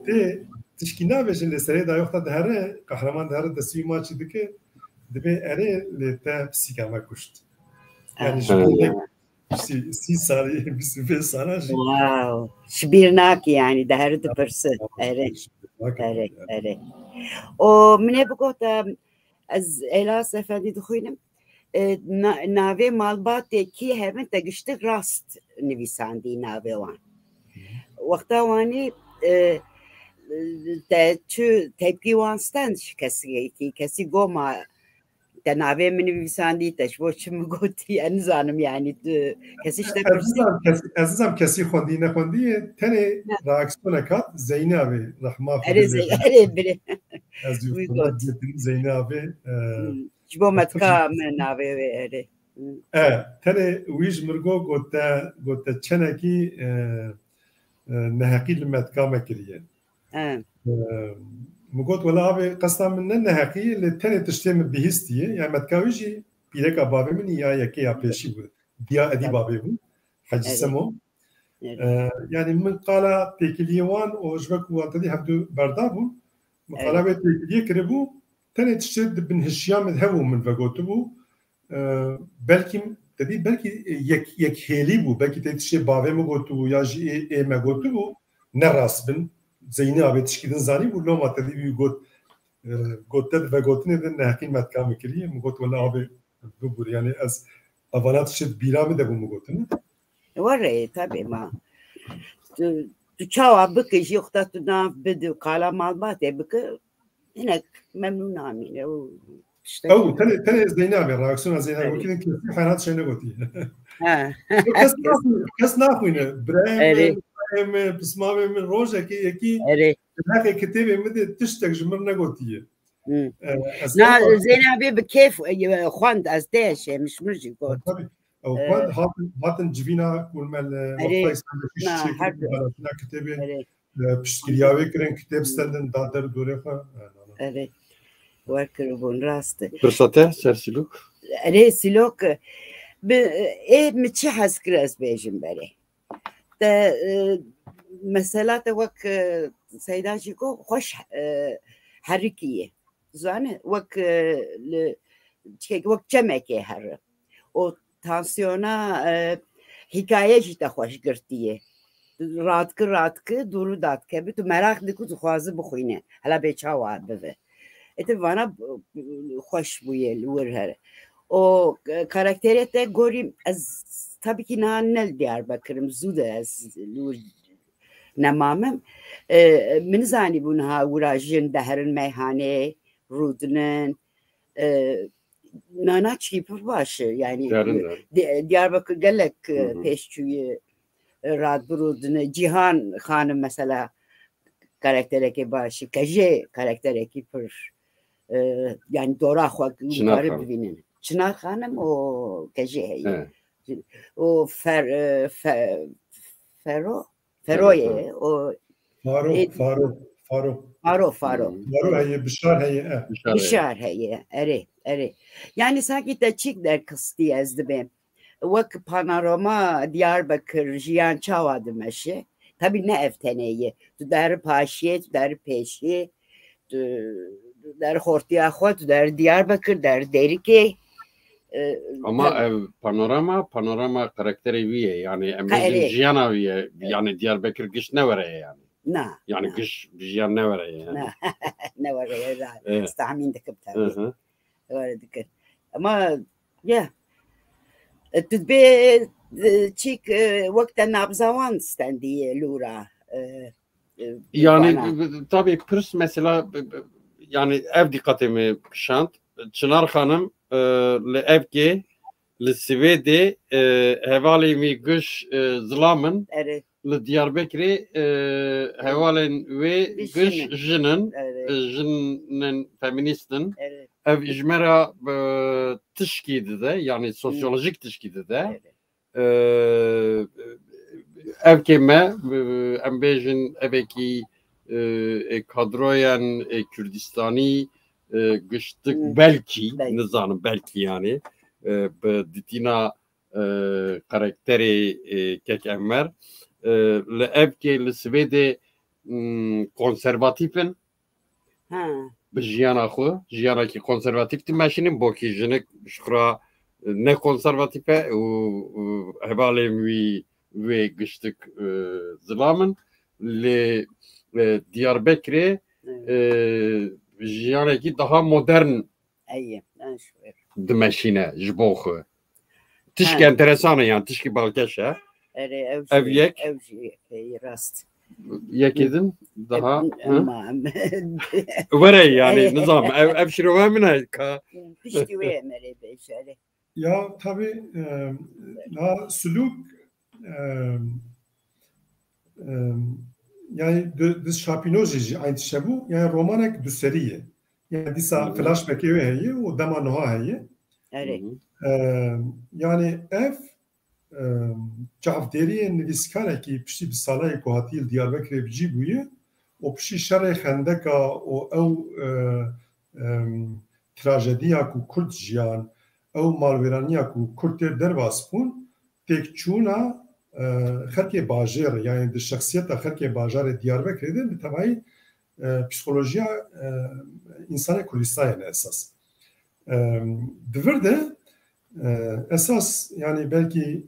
تی تشکینا بهش لسری دایوخت دهره قهرمان دهره دستی ماچی دکه دبی اره لتا پسیکا ما کشت yani سی سالی 25 ساله واو شبیرناک yani دهره دپرسه اره و منه بگوت از الاس افندی دخوینم ناوی مالباتی کی هفن تگشتی راست نویساندی ناوی وان وقتا وانی tepki vanstan kesi goma tenave mini visandi taş bu çim goti en zanım yani kesi işte azizam kesi xondi ne xondi tene reaksiyona kat Zeyni abi rahma biri az Zeyni abi bu matka menave ve tene wiz mirgo gota çeneki نهقي المتكا مكريا مقول ولا أبي قصة من النهقي اللي تاني تشتم بهستيه يعني متكاويجي بيرك أبابي من يا كي أبيشي ديا أدي بابي حج سمو يعني من قال تيكليوان وجبك وانتدي هبدو بردابو مقالة تيكليه كربو تاني تشتد بن هشيام ذهبوا من فقوتبو بلكي تدی بلکه یک هیلی بود بلکه تیشه باوی مگوتو یا جی مگوتو بود نراس بن زینی آبی تشکیدن زنی بود لوم تدی بی گوتد و گوتنی دن نهکین متکام کلیه مگوت ولی آبی بود یعنی از اوانات شد بیرام ده بود مگوتنی وره tabii ما تو چاوا بکش یختا تو ناف بدو کالا مالباته بک هناك ممنونم يعني او تاني زينه بالرياكسيون زينه ولكن كيف حالات شيء نقولي كاس ناخوينه برايم بسمامي من روجا كي هاكي كتابي مدي تشتك جمر نقولي لا زينه بكيف خواند از داش مش مرجي قلت او خواند هاتن جبينا كل مال وقفايس عندك كتابي بشكرياوي كرين كتاب ستندن دادر دوريخا وكربون راسته فرصته سر سلوك سلوك متشي حسكرس بيجن بري مسألة وك سيداجيكو خوش حركية زانه وك جمعكي هر و تانسيونا حكاية جيتا خوش قرتيه راتك دورو داتك بتو مراق ديكو تخوازي بخوينه هلا بيچا واد بده eti bana hoş bu yel vurher. O karakteri gorim az tabii ki nanel Diyarbakır'ım zuda az lur namamım min zani bunha urajin deherin meyhane rudnen nana çipur başı yani Diyarbakır gelek peşçüyü rad rudne Cihan Hanım mesela karakteri ki başı kaje karakteri ki pır yani dora xwa yukarı bibinin. Çınar Hanım o kaje o Feroye o Faro heye Bişar heye eri yani sanki de çik der kıstı yazdı ben وەک پانۆرەما دیاربەکر ژیان چاوا دمەشێ تەبی نە ئەفتەنەیە تو دەر پاشێ تو دەر پێشێ در خورتیاخوا تو در دیاربەکر در دێریکێ ama ev panorama karakteri viye yani emrejin jiyana viye yani Diyarbakır gış ne vereye yani na yani gış jiyan ne vereye yani ne vereye استعمين دكب tabi öyle dikkat ama ya تدبي تشيك وقت نابزوان ستاندي لورا yani tabii pırs mesela yani ev dikkatimi şant Çınar Hanım ev ki li Sivedi hevali mi gış zlamın li Diyarbakır'ı hevalin ve gış jinin feministin ev ijmera tışkiydi de yani sosyolojik tışkiydi de ev keme embejin eveki kadroyan Kürdistani gıştık belki nizanım belki yani ditina karakteri kek emmer le ev ki le Svede konservatifin jiyana xu jiyana ki konservatifti meşinin boki jinik şura ne konservatife hevalem ve gıştık zılamın le Diyarbakır'ı jiyaneki daha modern dimeşine jboxu tişki enteresanı yani tişki balkeşe ev yek rast yek edin daha vere yani nizam ev şirove mine tişki ve emere beşere ya tabii la suluk yani de şapinoji aynı şey bu yani romanek düseriye yani disa flashback heye o dama noha heye yani ev cavderiye niviskara ki pişti bir salay kohatil Diyarbakır biji buye o pişti şerre xendeka o trajediya ku Kürt jiyan ev malveraniya ku Kürt dervaspun tek çuna خلق باجر yani de şahsiyeta خلق باجر Diyarbakır'da bir tabii psikolojiye insana Kürdistan'a esas. Deverde esas yani belki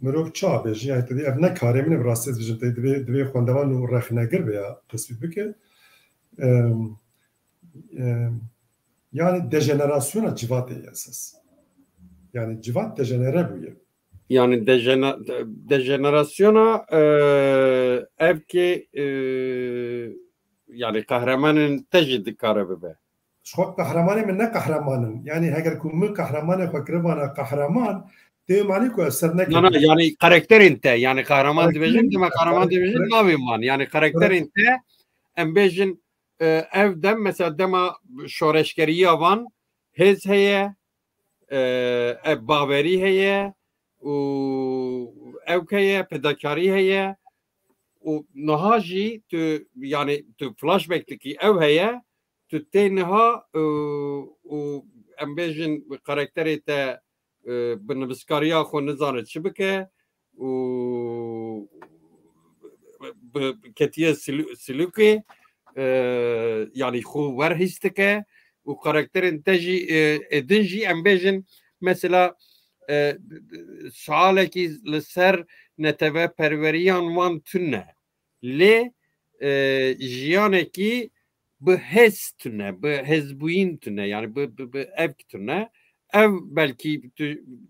مرۆڤ çawa bêjî yani te ev ne karê min ev rastiyet bijim te divê xwendevan û rexnegir be ya tespît bike yani dejenerasyona civatê esas. Yani civat dejenere bûye. Yani dejenerasyona ev ki yani kahramanın tecid dikare be. Şu kahramanı mı ne kahramanın? Yani eğer kumu kahramanı fakribana kahraman de mani ko eser ne? Yani karakterin te yani kahraman diyeceğim deme kahraman diyeceğim naviman yani karakterin te embejin evden mesela dema şoreşkeriye van hez heye ev baveri heye و evkeye pedakari heye o nahaji tu yani tu flashback'teki ev heye tu tenha o embejin karakteri te bnviskariya xo nizane çibike o ketiye siluki yani xo verhistike o karakterin teji edinji embejin mesela sualeki ser neteve perveriyan wan tune le jiyaneki bu hez tune bu hezbuyin tune yani bu ev tune ev belki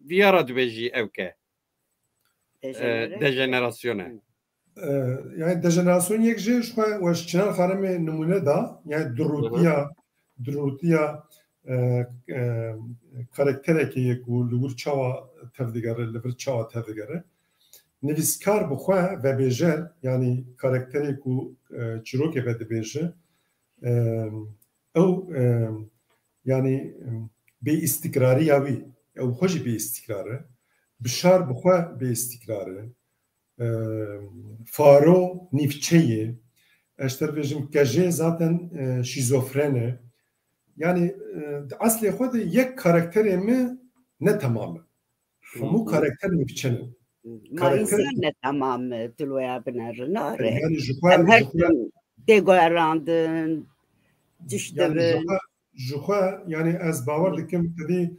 viyara dveji evke dejenerasyona yani dejenerasyon yekje şu ve çınar harame numune da yani durutiya karaktereki ku lur çava tevdigare lur çava tevdigare nivîskar bixwe ve bêje yani karakteri ku çîrokê ve dibêje ew yani bê istikrariya wî ew xwe jî bê istikrar e bişar bixwe bê istikrar e faro nîvçeyê ez terbêjim kejê zaten şîzofren e yani aslê xwe de yek karakterê me ne tamam e همو کاراکتر نفچنه ما انسان تمام تلویا بنر ناره yani دگوراندن yani جوخا yani az باور dikim dedi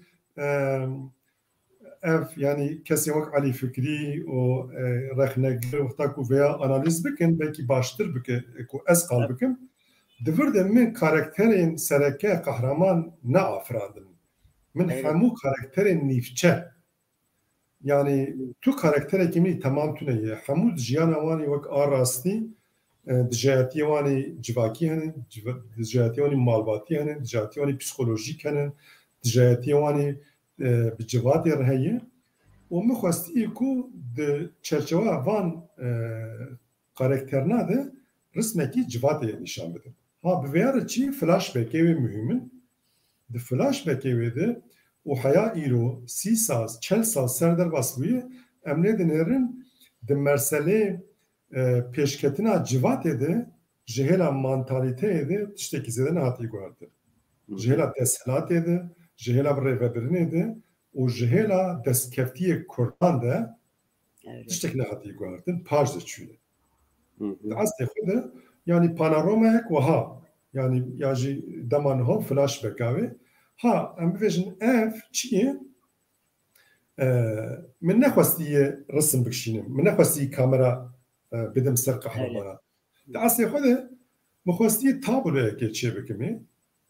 ev yani kesin vak Ali Fikri o rexnegir vaqta ku veya analiz bikin belki baştır bike ku ez qal bikim divir min karakterin sereke kahraman ne afradın min hemu karakterin nifçe yani tu karaktere kimi tamam tüneye hemu jiyana vani vak arasti dijayati vani civaki hanin dijayati vani malbati hanin dijayati vani psikolojik hanin dijayati vani بجوات رهيه ومخواستي كو د چرچوا وان کاراکترنا ده رسمکی جوات نشان بده ها بویار چی فلاش بکی و مهمن د فلاش بکی و ده و حیا ایرو 30 سال 40 سال سردر basbıyı emne denerin de mersele peşketina civat ede jehela mantalite ede tişteki zeden hati gördü jehela teshelat ede jehela revebirine de o jehela deskeftiye Kur'an da tiştek ne hati gördün pajda çüyle. Aslında xuda yani panoramak ve ha yani yaji daman ha flash bekave ha em bivejin ev çiye من نخواستی رسم بکشینم من نخواستی کامرا بدم سر قهرمانا اصلا خود مخواستی تابلوه که چه بکمی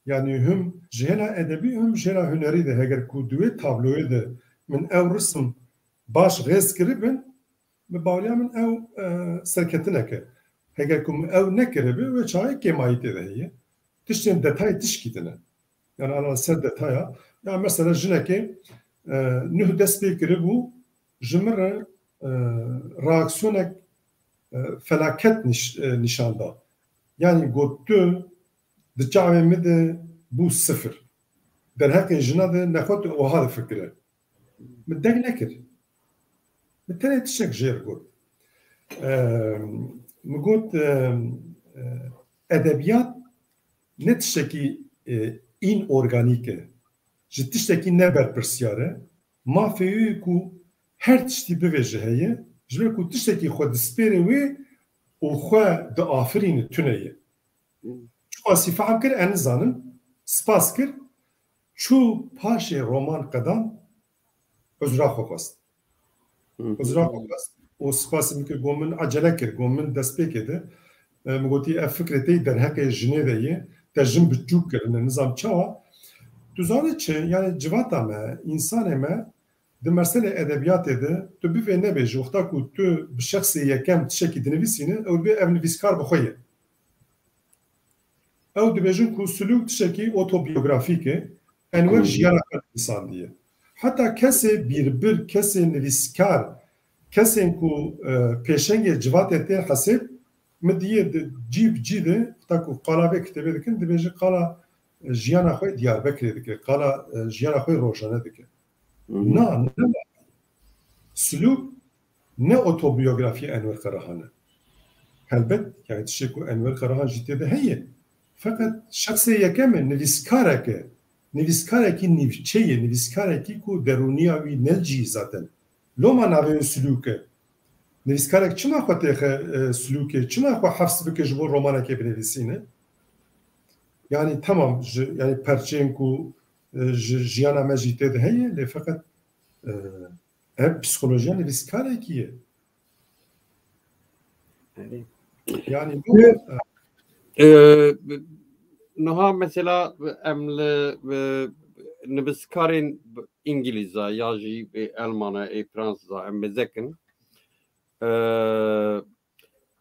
yani hem jehela edebi hem jehela hüneri de heger ku duve tabloyu de min ev resim baş res kiribin me bawliya min ev serketineke heger ku ev nekiribi ve çay kemayite de heye tişten detay tişkitine yani ana ser detaya ya mesela jineke nuh dest kiribu jimre reaksiyonek felaket nişanda yani gottu د چاوی مده بو صفر در حق جنا ده نخوت و هذا فكره مدق نكر بالتالي تشك جير قلت مقلت ادبيات نتشكي in organike جتشتكي نبر برسياره ما فيه كو her tiştî biveje heye jibê ku tiştekî xwe dispêre wê û xwe diafirîne tuneye Asi fahm kir en zanin spas kir çû paşê roman qedan özra xwe xwest özra xwe xwest û spasê min kir got min acele kir got min dest pê kede min gotî ev fikretê derhekê jinê de ye te jin biçûk kirine nizam çawa tu zanî çi yani civata me însanê me di meselê edebiyatê de tu bivê nebêjî wexta ku tu bi şexsê yekem tişekî dinivîsîne ew bê ev nivîskar bi xwe ye ew dibêjin ku sulûk tişekî otobiyografîk e enwer jiyana insan diye heta kesê bîrbir kesê nivîskar kesên ku pêşengê civatê tê hesib min diye cîv cî de heta ku qala vê kitêbê dikin dibêje qala jiyana xwe Diyarbekirê dike qala jiyana xwe rojane dike na sulûk ne otobiyografî Enver Karahan e helbet yani tişek ku Enver Karahan jî tê de heye fakat şahsê yekeme nivîskarekî nîvçeyê nivîskarekî ku derûniya wî necî zaten loma navê sulûke nivîskarek çima xwe têxe sulûkê çima xwe hefs bike ji bo romanekê binivîsîne yani tamam yani perçeyên ku ji jiyana me jî tê de heye lê feqet ev psikolojiya nivîskarekî ye yani bu Naha mesela emle nivîskarên İngilîza ya jî Almana Fransa em mezekin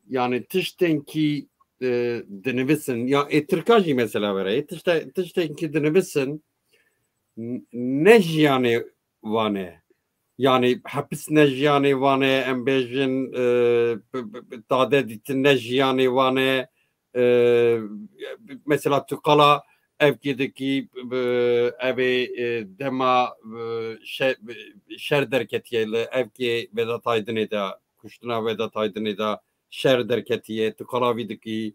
yani tiştenkî dinivîsin ya Tirka jî mesela vere tiştenkî dinivîsin ne jiyanê wane yani hapis ne jiyanê wane em bêjin dade dîtin ne jiyanê wane mesela tu qala evkedeki evê dema şer derketiye li evkê Vedat Aydınê de kuştina Vedat Aydınê de şer derketiye tu qala vî dikî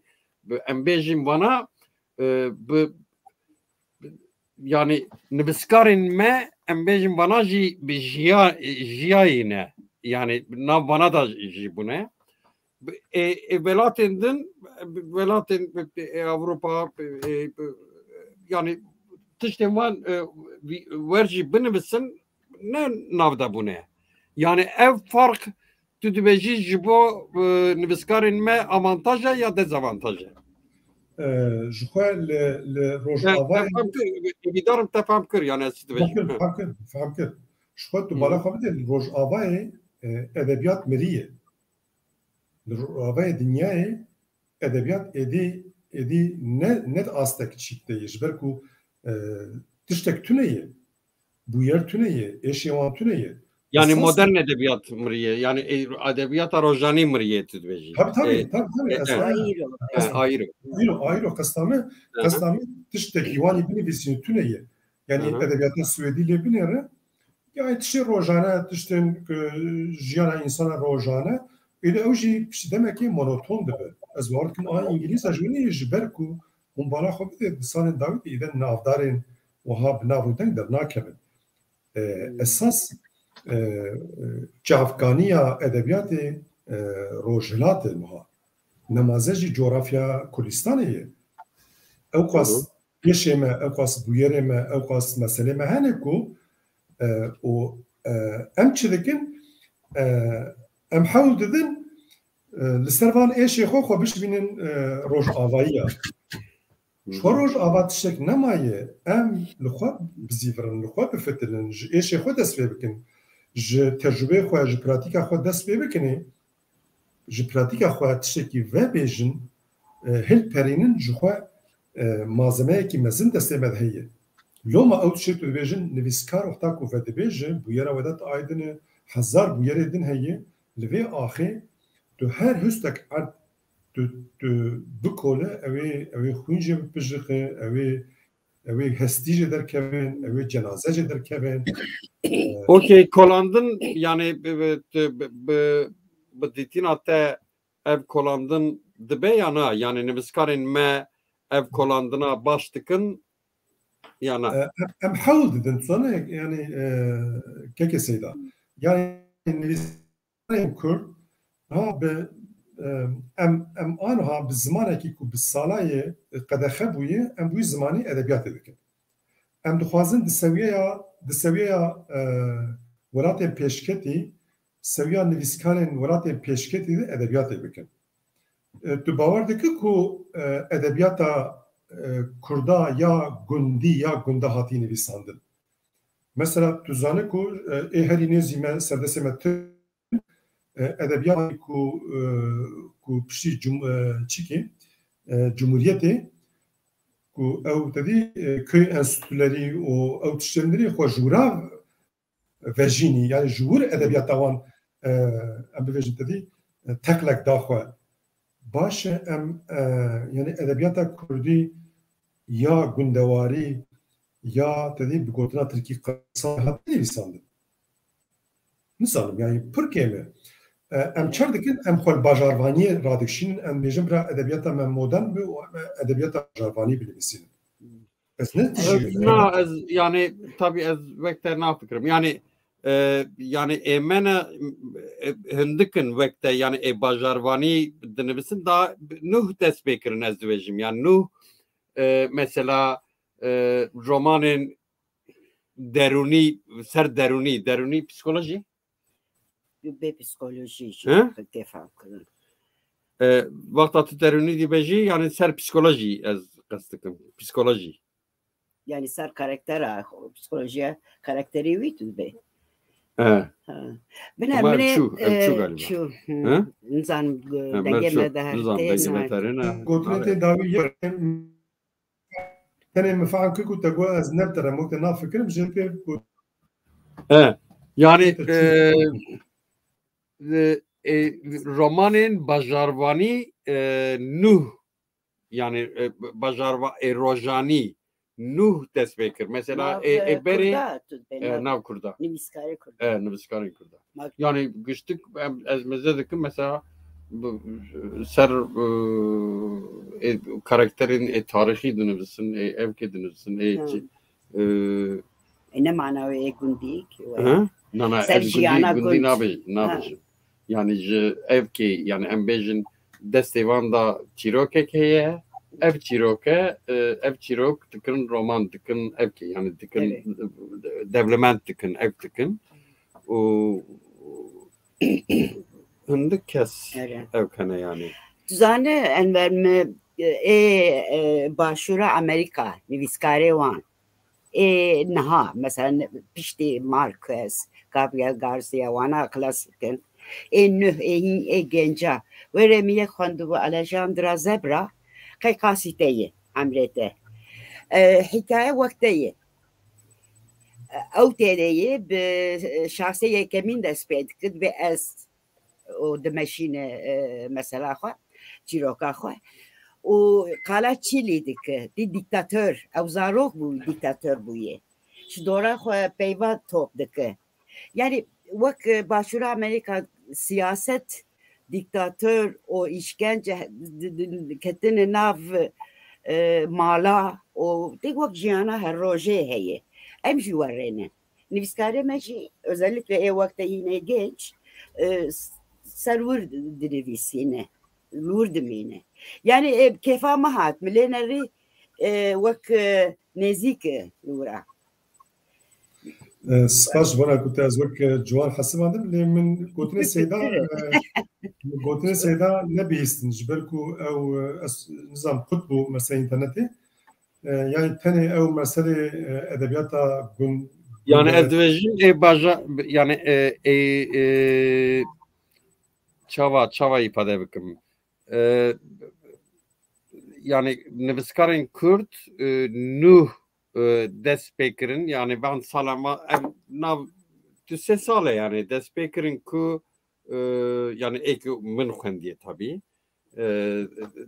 em bêjin wana yani nivîskarên me embejim bana bir jiyayine yani nav bana da bu ne? Velatendin Avrupa yani tiştem van verji binibsin ne navda bu ne? Yani ev fark tüdübeji jibo nivskarin me avantaja ya dezavantaja? Je crois le Rojava evidarım tefam kır yani faham kır. Je crois tu bala xabide Rojava edebiyat meriye. Rojava dünyayı edebiyat edi net astek çikte jber ku tiştek tüneye bu yer tüneye eşyavan tüneye. Yani modern edebiyat mriye yani edebiyat rojani mriye tüdübeji. Tabii. Ayrı kastami tiştek yuvani binivisini tüneye. Yani edebiyatın Suediyle binere yani tişte rojana tişten jiyana insana rojana öyle evji demek ki monoton dibe. Ez varken a İngiliz ajuni jber ku hum bala xabide sanın davet eden navdarin وها بناودن در ناکمن اساس جافکانیا ادبیات روجلات مها نمازج جغرافیا کوردستانیه او قاس پیشمه او قاس بویرمه او قاس مسئله مهنه کو و ام چدکن ام حاول ددن لسرفان ایشی خو بش بینن روج آواییه شوروج آواتشک نمایه ام لخواب بزیفرن لخواب بفترن ایشی خود دست بکن ج تجربه خود ج پراتیکا خود دست بکنی ج پراتیکا خود تشکی و بیجن هل پرینن ج خود malzeme ki mezin dest medhiye loma out şirk بیجن نویسکار وقتا کو ود بیجن bu yere vedat aydını hazar bu yere din heye leve ahi to her hustak art du kole evi xunje bipijxe evi hestije derkevin evi cenazece derkevin. Okey kolandın yani bu ditin hatta ev kolandın dibe yana yani nivskarin me ev kolandına baştıkın yana. Em havl dedin sana yani keke seyda yani nivskarin kur ha be ام آنها به زمانی که کو به سالای قدخه بویه ام بوی زمانی ادبیات دکن ام دخوازن دسویه ولات پیشکتی سویه نویسکارن ولات پیشکتی ادبیات بکن تو باور دکی کو ادبیات کردا یا گندی یا گنده هاتی نویساندن مثلا تو زانه کو هری نزیمه سردسمه edebiyat ku pişi çiki cumhuriyeti ku ev dedi köy enstitüleri o ev tiştenleri xo jura vejini yani jur edebiyat wan em bevejin dedi teklek daxwe baş em yani edebiyata Kurdî ya gundewarî ya dedi bi gotina Tirkî qasa hat nivîsandin nizanim yani pir em çar dikin em xol bajarvaniyê radikşînin em bêjin bira edebiyata me modern bi edebiyata bajarvanî binivîsînin. Ez ne ez yani tabii ez vekte nafikrim yani emene hindikin vekte yani bajarvanî dinivîsin da nuh dest pêkirin ez dibêjim yani nuh mesela romanên derunî ser derunî psikoloji به پسیکولوژی تفهم کنن وقتا تو درونی دیبجی یعنی سر پسیکولوژی از قصدکم پسیکولوژی یعنی سر کاراکتر پسیکولوژی کاراکتری وی تو به بنابراین شو نزان دنگه مدهرته قدرت داوی تنه مفعول که گفت گو از نبتره ممکن نافکرم جنبه yani romanın bajarvani nuh yani rojani nuh destekir mesela beri nav kurda nivîskarên kurda yani güçlük ezmeze dikim mesela ser karakterin tarihi dinivîsin evke dinivîsin Ne manavı gündik? Nana gundi nabij. Yani ev ki yani embejin destevan da çirokek heye ev çiroke ev çirok tıkın roman tıkın ev ki yani tıkın devlement tıkın ev tıkın o hındık kes ev kane yani. Zane enver mi başura Amerika niviskare wan naha mesela pişti Marquez Gabriel Garcia wana klasikin nuh genca veremiye kondu Alejandra Zebra kay kasiteyi amrete hikaye vakteyi او تیری به شخصی کمین دست پید کد به از و دمشین مثلا خو چیروکا خو و قالا چیلی دیگه دی دیکتاتور او زاروک بوی دیکتاتور بویه شدورا خو پیوا توپ دیگه yani vak başvuru Amerika siyaset diktatör o işkence ketine nav mala o tek vak jiyana her roje heye emji varrene nivskare meji özellikle ev vakti yine genç servur divisine lurdumine yani kefa mahat mileneri vak nezik lura سپاس بنا كنت أزوج جوان حسب هذا اللي من قوتنا سيدا نبيستن جبركو أو نظام قطبو مثلا إنترنتي يعني تاني أو مسألة أدبيات yani edvejin baja yani çava ifade bikim yani nivskarın Kürt nuh Despeker'in yani ben salama nav tüse sale yani Despeker'in ku yani ek München diye tabii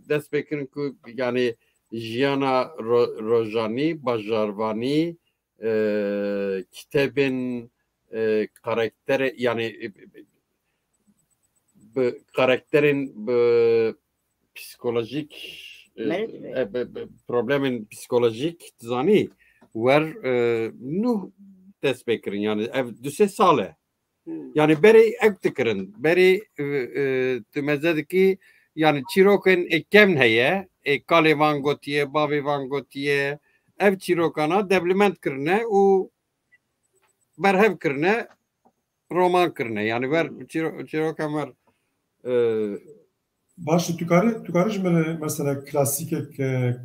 Despeker'in ku yani Jiyana Rojani Bajarvani kitabın karakteri yani bu karakterin bu psikolojik problemin psikolojik zani var nuh Despeker'in yani ev düse sale yani beri ev tıkırın beri tümezedeki yani çirokun ekem heye kale van gotiye bavi van gotiye ev çirokana devlement kırne o berhev kırne roman kırne yani ver çirokan var باش تو کارش من مثلا کلاسیک که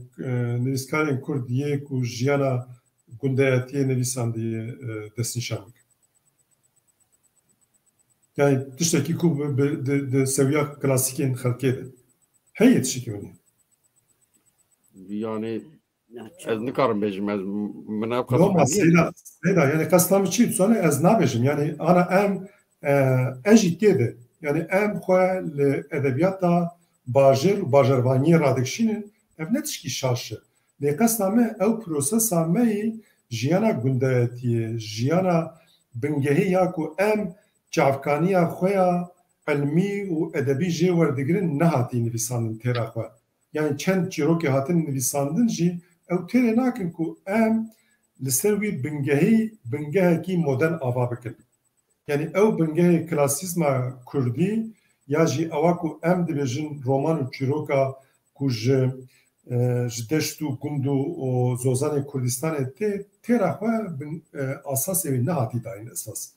نویسکارین کردیه کو جیانا گندهاتی نویسندی دست نشان میکنه yani tişteki ku de seviye klasikên xelkê de heye tişteki min yani ez nikarim bêjim ez min ev qasam yani qastam çi tsane ez nabêjim yani ana em jî tê de yani em xwe li edebiyata bajêr û bajarvaniyê radikşînin ev ne tişkî şaş e lê qasda me ew prosesa me yê jiyana gundehatiye jiyana bingehî ya ku em çavkaniya xwe ya ilmî û edebî jê werdigirin nehatî nivîsandin têra xwe yani çend çîrokê hatin nivîsandin jî ew têrê nakin ku em li ser wî bingehekî modern ava bikin yani ew bingehê klasîzma Kurdî ya jî ewa ku em dibêjin roman û çîroka ku ji deşt û gund û zozanê Kurdistanê têra xwe asasê wê nehatî dayîn esas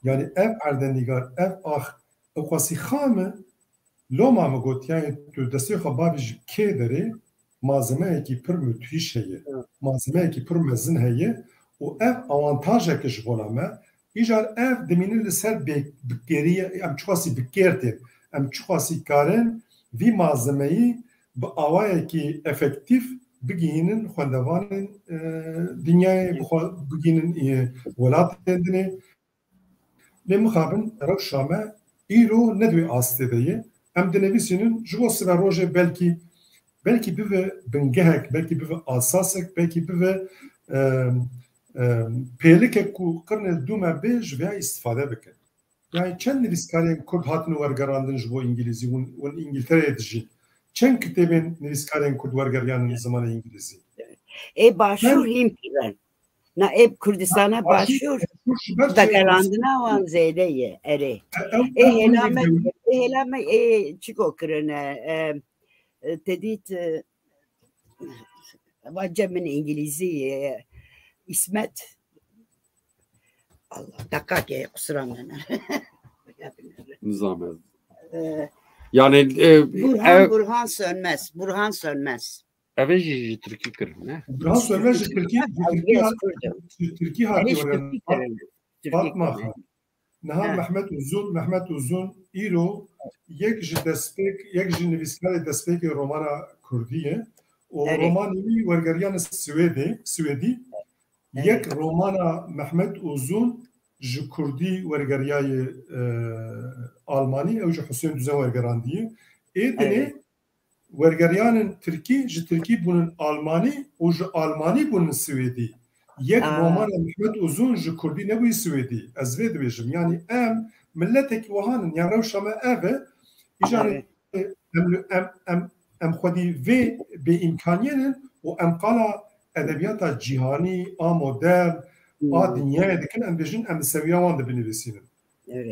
yani ev erdennîgar ev ax ew xwasî xam e loma me got yani tu destê xwe bavî ji kê derê malzemeyekî pir müthîş heye malzemeyekî pir mezin heye û ev avantajeke ji bona me îjar ev dimînin li ser bikêriye em çixwasî bikêrtê em çixwasî karin vî malzemeyî bi awayekî efektif bigihînin xwendevanên dinyayê bigihînin welatên dinê lê mixabin rewşa me îro ne dibê astê de ye em dinivîsînin ji bo siva rojê belkî bive bingehek belkî bive asasek belkî bive pêlikek ku qirnê dû me bê ji vê îstîfade bikin yani çend nivîskarên Kurd hatin wergerandin ji bo îngilîzî hûn İngiltere'ye dijîn çend kitêbên nivîskarên Kurd wergeriyanin zimanê îngilîzî başûr hîn pîvan Na eb Kurdistan'a başvur. Vegerandına van zeydeyi eri. Helame çiko kırına dedit vacemin İngilizi İsmet Allah dakika ki kusura bakma. Nizamet. Yani Burhan Sönmez. Burhan Sönmez. Evet, Türkiye kırın ne? Burhan Sönmez Türkiye hali var. Fatma. Naha Mehmet Uzun İro yek ji nivîskarê destpêkê romana Kurdiye û romanî wergeriyan Swêdî yek romana Mehmet Uzun ji Kurdî wergeriyayê Almanî ew ji Hüseyin Düzen wergerandiye êdinê wergeriyanên Tirkî ji Tirkî bûnin Almanî û ji Almanî bûnin Swêdî yek romana Mehmet Uzun ji Kurdî nebûyî Swêdî ez vê dibêjim yani em milletekî wihanin yan rewşa me ev e îjanê em xwedî vê bêîmkaniyên û em qala edebiyata cîhanî a modern a dinyayê dikin em bêjin em seviya wan dibinivîsînin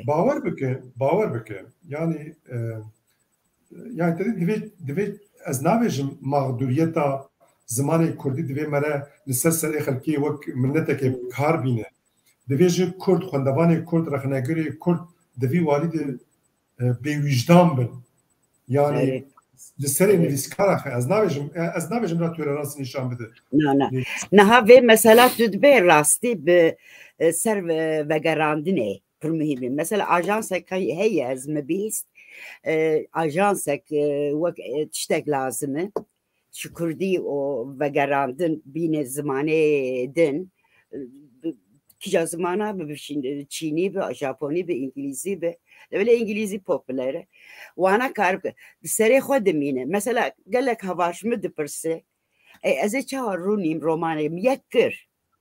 bawer bikin yani divê ez nabêjim mağduriyeta zimanê Kurdî divê mere li ser serê xelkê wek minnetekê kar bîne divê ji Kurd xwendevanê Kurd rexnegirê Kurd divî walî de bêwîjdan bin yani li serê nivîskara ez nabêjim ra toleransî nîşan bide niha vê mesela tu dibê rastî bi ser vegerandinê pir muhîm e mesela ajansek heye ez me bîst ajansek wek tiştek lazım e şu Kurdî o vegerandin bîne zimanê din kîja zimana bi Çînî bi Japonî bi İngilîzî bi öyle İngilîzî popüler wana kar bi serê xwe dimîne mesela gelek havaş mı dipirse ez ê çawa rûnîm romanê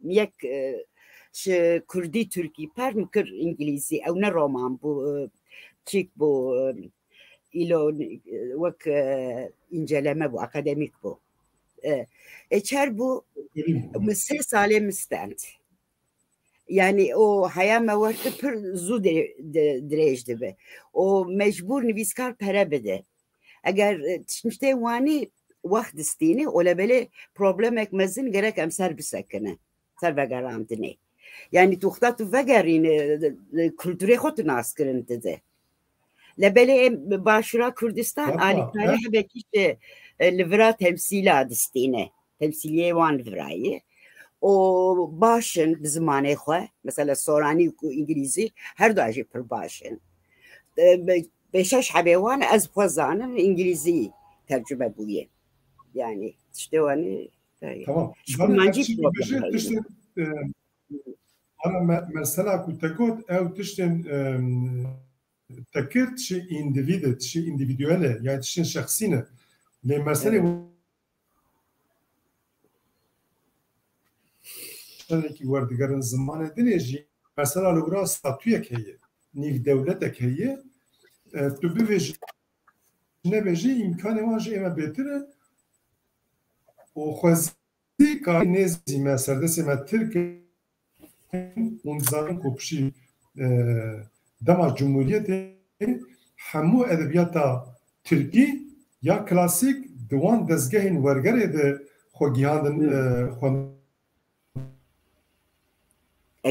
yek ji Kurdî Türkî per mi kir İngilîzî ew ne roman bu çîk bu îlo wek inceleme bu akademik bu çer bu 3 salê min stend yani o haya me wertı pir zû dirêj dibe o mecbur nivîskar pere bide eger tiştê wanî wext distînî olebelê problemek mezin gerek em ser bisekine ser vegerandinê yani tuxta tu vegerîne kulturê xwe tu nas kirin dide lebelê başûra Kurdistan alîkarî hebekî li vira temsîla distîne temsîliyê wan virayê o başın bi zimanê xwe mesela Soranî û İngilîzî her du jî pir başin beşeş hebê wan ez xwe zanim İngilîzî tercüme bûye yani tiştê wanî tamam ana mesela ku te got ew tiştên te kir tişî individê tişî individûel yani tiştên şexsî ne lê meselê ki werdigerin zimanê dinê jî mesela li wira statûyek heye nîv dewletek heye tu bivêjî nebêjî îmkanê wan ji ême bêtir e û xwezî karî nêzî me serdestê me Tirk û dizanin ku pişî dema Cumhuriyetê hemû edebiyata Tirkî ya klasîk di wan dezgehên wergerê de xwe gihandin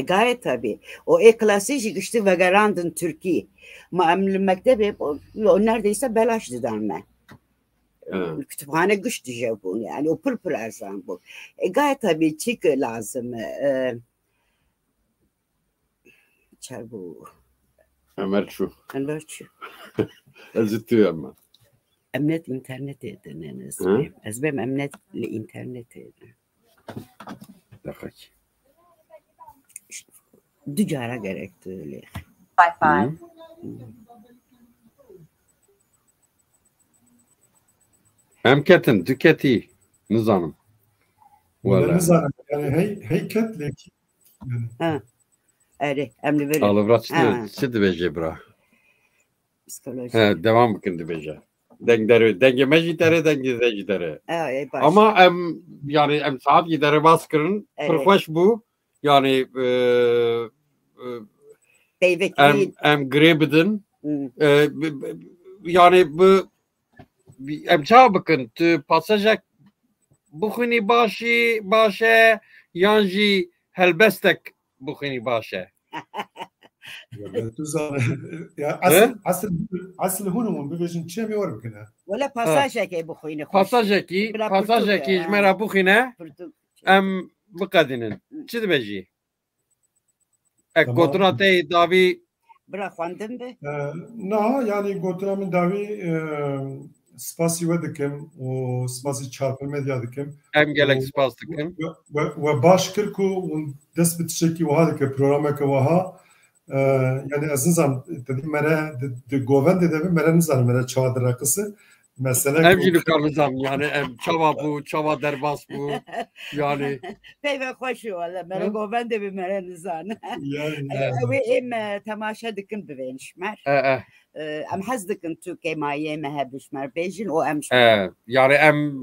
gayet tabii. O klasik işte vegerandın Türkiye. Ma mektebe o neredeyse belaş didanme. Kütüphane güç diye bu yani o pır erzan bu. Gayet tabii çık lazım. Çar bu. Emerçu. Ezitiyor ama. Emnet internet ediniz. Ezbem emnetle internet edin. Dakika. Dücara gerekti öyle. Wi-Fi. Hem ketin, tüketi nizanım. Nizanım yani heyketlek. Ha. Evet, emri verin. Alıvrat şimdi beje bra. Psikoloji. Devam bakın beje. Denge mecidere denge gidere. Ama yani saat gidere baskırın. Pırxoş bu. yani em grebidin yani bu em çav bakın tu pasajek buxuni başe yanji helbestek buxuni başe ya asıl hunum bibejin çe mi var bugün ولا pasajek buxuni pasajeki jmera buxine em bıkadinin çi beji ek gotratey davi bırak xwandin be na yani gotramın davi spasi ve dikim o spasi çarpı medya dikim em gelek spas dikim ve baş kirku dest bitişeki vaha dike programa ke vaha yani azizam dedim mera de govend de mera nizan mera çadır rakısı mesela em jî karnizam yani em çava derbas bu yani peyve hoş valla mera govend de mera nizan ve em temaşa dikim bevenişmer em hez dikim Türkiye maye mehebişmer bejin o em yani em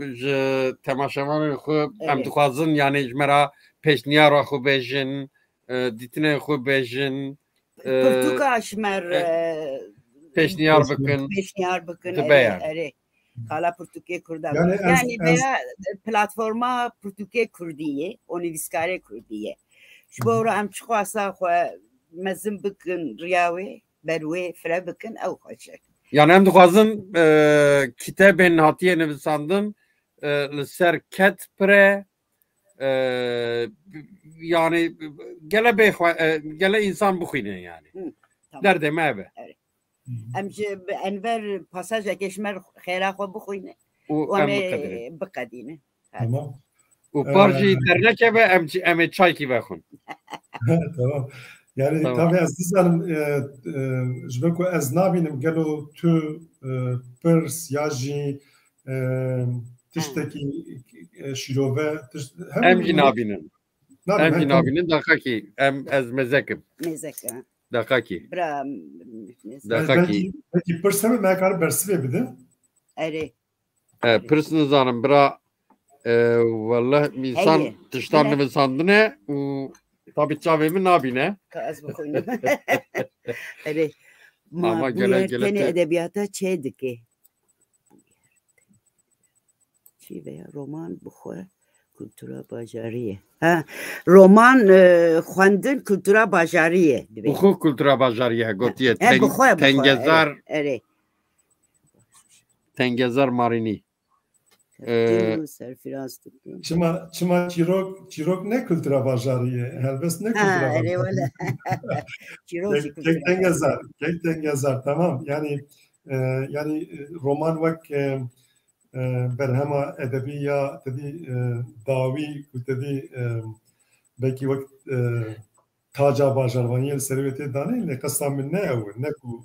temaşavan xu em dixwazin yani jmera peşniyara xu bejin ditine xu bejin Portugal şmer peşniyar bakın ere kala Portugal kurda yani veya platforma Portugal kurdiye univiskare kurdiye şu bora am çıkasa xo mezim bakın riyawe berwe fre bakın ev hoşek yani em dixwazin kitabên hatiye nivîsandin li ser ket pre yani gele insan bixwîne yani derdê me be em ji enver pasaj ekeşmer xêra xwe bixwîne û em biqedîne tamam û par jî dernekeve em ê çaykî vexwin tamam yani tabii Aziz Hanım ji ber ku ez nabînim gelo tu pirs ya jî tiştekî şîrove em jî nabînin em jî nabînin daxakî em ez mezekim daxakî peki pirs heme me karim bersivê bide erê pirs nizanim bira wallah mîsan tiştan nivîsandine û tabii çavê min nabîne ez bixwînim erê ma gelek edebiyata çê dike çi veya roman bixwe kultura bajariye roman xwendin kultura bajariye bixwe kultura bajariye gotiye tengezar marînî çima çîrok ne kultura bajariye helbest ne kultura kek tengezar tamam yani roman vek berhema edebiya dedi davi dedi belki vakt taca bajarvaniye serveti dane ne kasam ne ev ne ku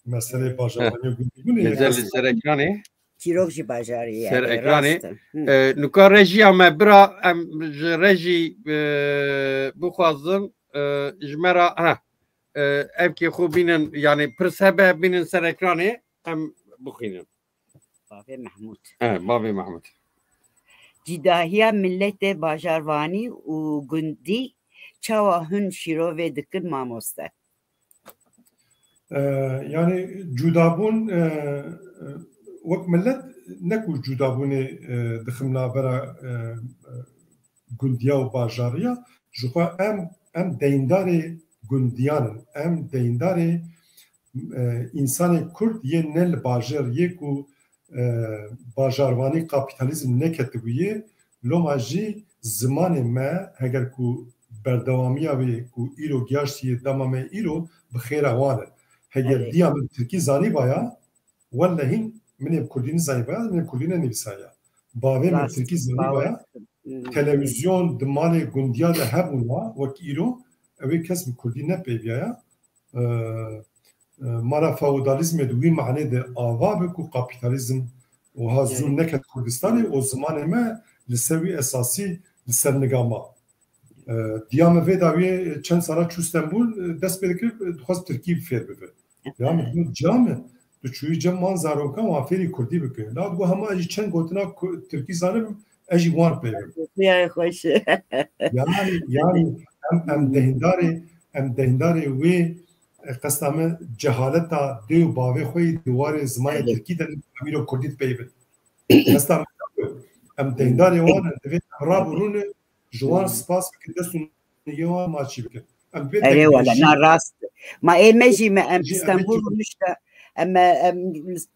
mesele bajarvaniye bu ne ser ekranı çirokji bajariye ser ekranı nuka rejiya me bira em reji bu xwazin jmera ev ki xu binin yani pirs hebe binin ser ekranı em bixwînin Bavê Mahmud Cidahiya milletê bajarvanî û gundî çawa hûn şîrovê dikin mamoste yani cudabûn wek millet ne ku cudabûnê dixim navbera gundiya û bajariya ji xwe em deyindarê gundiyanin em deyindarê însanê Kurd yê ne li bajar yê ku bajarvanî kapitalizm neketibûye loma jî zimanê me heger ku berdewamiya wê ku îro giyaştiye dema me îro bi xêra wan e heger diya min tirkî zanî baya wellehîn min ê kurdî nizanî baya min ê kurdî nenivîsaya bavê min tirkî zanî baya televîzyon di malê gundiya de hebûna wek îro ew ê kes bi kurdî nepêviyaya mara feodalizmê di wî manê de ava bi ku kapitalizm û hazûr neket Kurdistanê o zimanê me li ser wî esasî li ser nigama diya me vê dawiyê çend sala çû Stenbul dest pê dikir dixwast Tirkî fêr bibe ya min came tu çûyî cem wan zarokan wan fêrî Kurdî bikin la got hema jî çend gotina Tirkî zanim اجي وان بيبل يا خوش يعني ام دهنداري وي قسمه جهالتا دیو باوی خوی دوار زمان ترکی دن امیرو کردیت بيبل قسم ام دهنداري وان دوی رابرون جوان سپاس كدسون يوم ما تشيبك ايه ولا ناراست ما ايه ماشي ما ام اسطنبول مش اما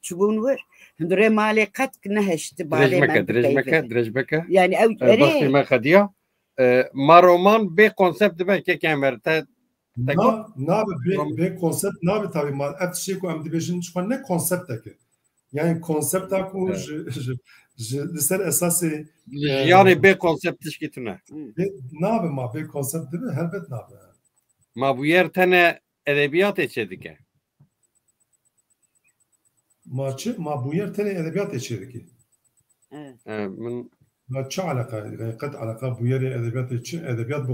تشوفون ور هندري مالي قد كنا هشت بالي درجمكه يعني او بس ما خديا ما رومان بي كونسبت به كي كاميرا نا بي كونسبت نا بتابي ما اتشيكو ام ديفيجن شو نه كونسبت كه يعني كونسبت اكو لسر اساسي يعني بي كونسبت ايش كيتنا نا ما بي كونسبت ده هلبت نا ما bu yer tane edebiyat içedik. ما bu yer tane edebiyat içedik. ما çı alaka قد alaka bu yer edebiyat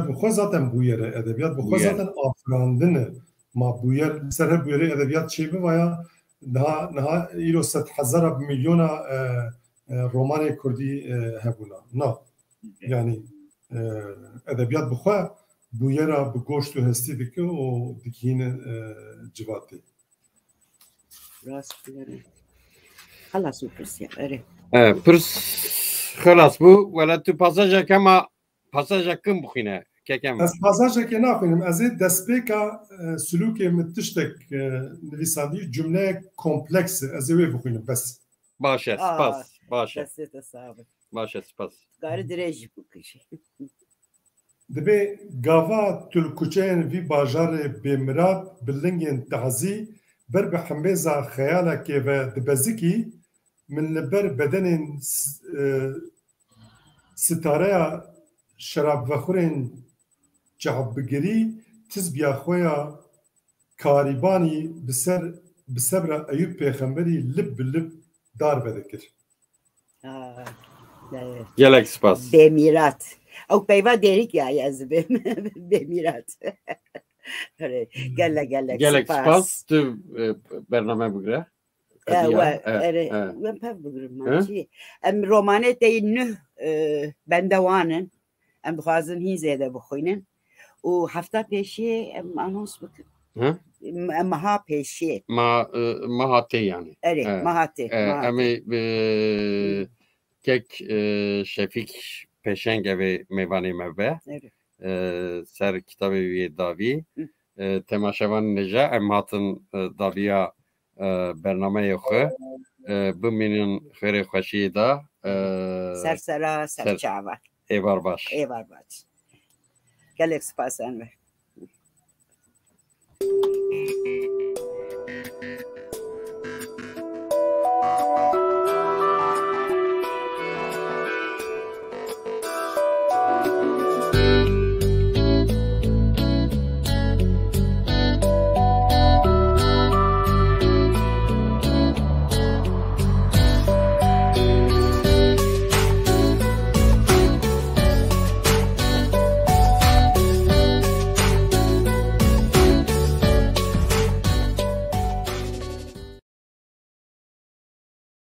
bu xwe zaten bu yere edebiyat bu xwe zaten afrandine ma bu yer ser bu yere edebiyat çebi vaya daha îro set hezara milyona romanê Kurdî hebûna na yani edebiyat bu xwe bu yera bi goşt û hestî dike û dikîne civatê خلاص وبرسيا برس خلاص بو ولا تو passaja kema passaja kim buxine kekem ez passaja ke naxwînim ez ê destpêka sulûkê min tiştek nivîsandî cümle kompleks ez ê wê bixwînim bes baş spas baş baş spas gari dirêj bikişî dibe gava tulkuçeyên vî bajarê bêmirab bi lingên tehzî ber bi hembêza xeyalekê ve dibezikî min li ber bedenên sitareya şerabvexurên cehbigirî tizbiya xwe ya karîbanî bi sebra Eyûb pêxemberî lib bi lib dar vedikir. Gelek spas. Bemirat. Ew peyva derîk ya ez bemirat. Gelek spas tu bername bigre. وين بفكر ماشي ام رومانات انه بندوانن ام بخازن هي زياده بخوينن وحفتا بيشي ام انونس بك ام ها بيشي ما هاتي يعني ما هاتي امي كيك شفيك بيشنگ ve mevani mevbe ser kitabı ve davi temaşavan neja em hatın daviya برنامه خو بمینن خیر خوشی دا سرسرا سرچاوا ایوار باش گلک سپاس انور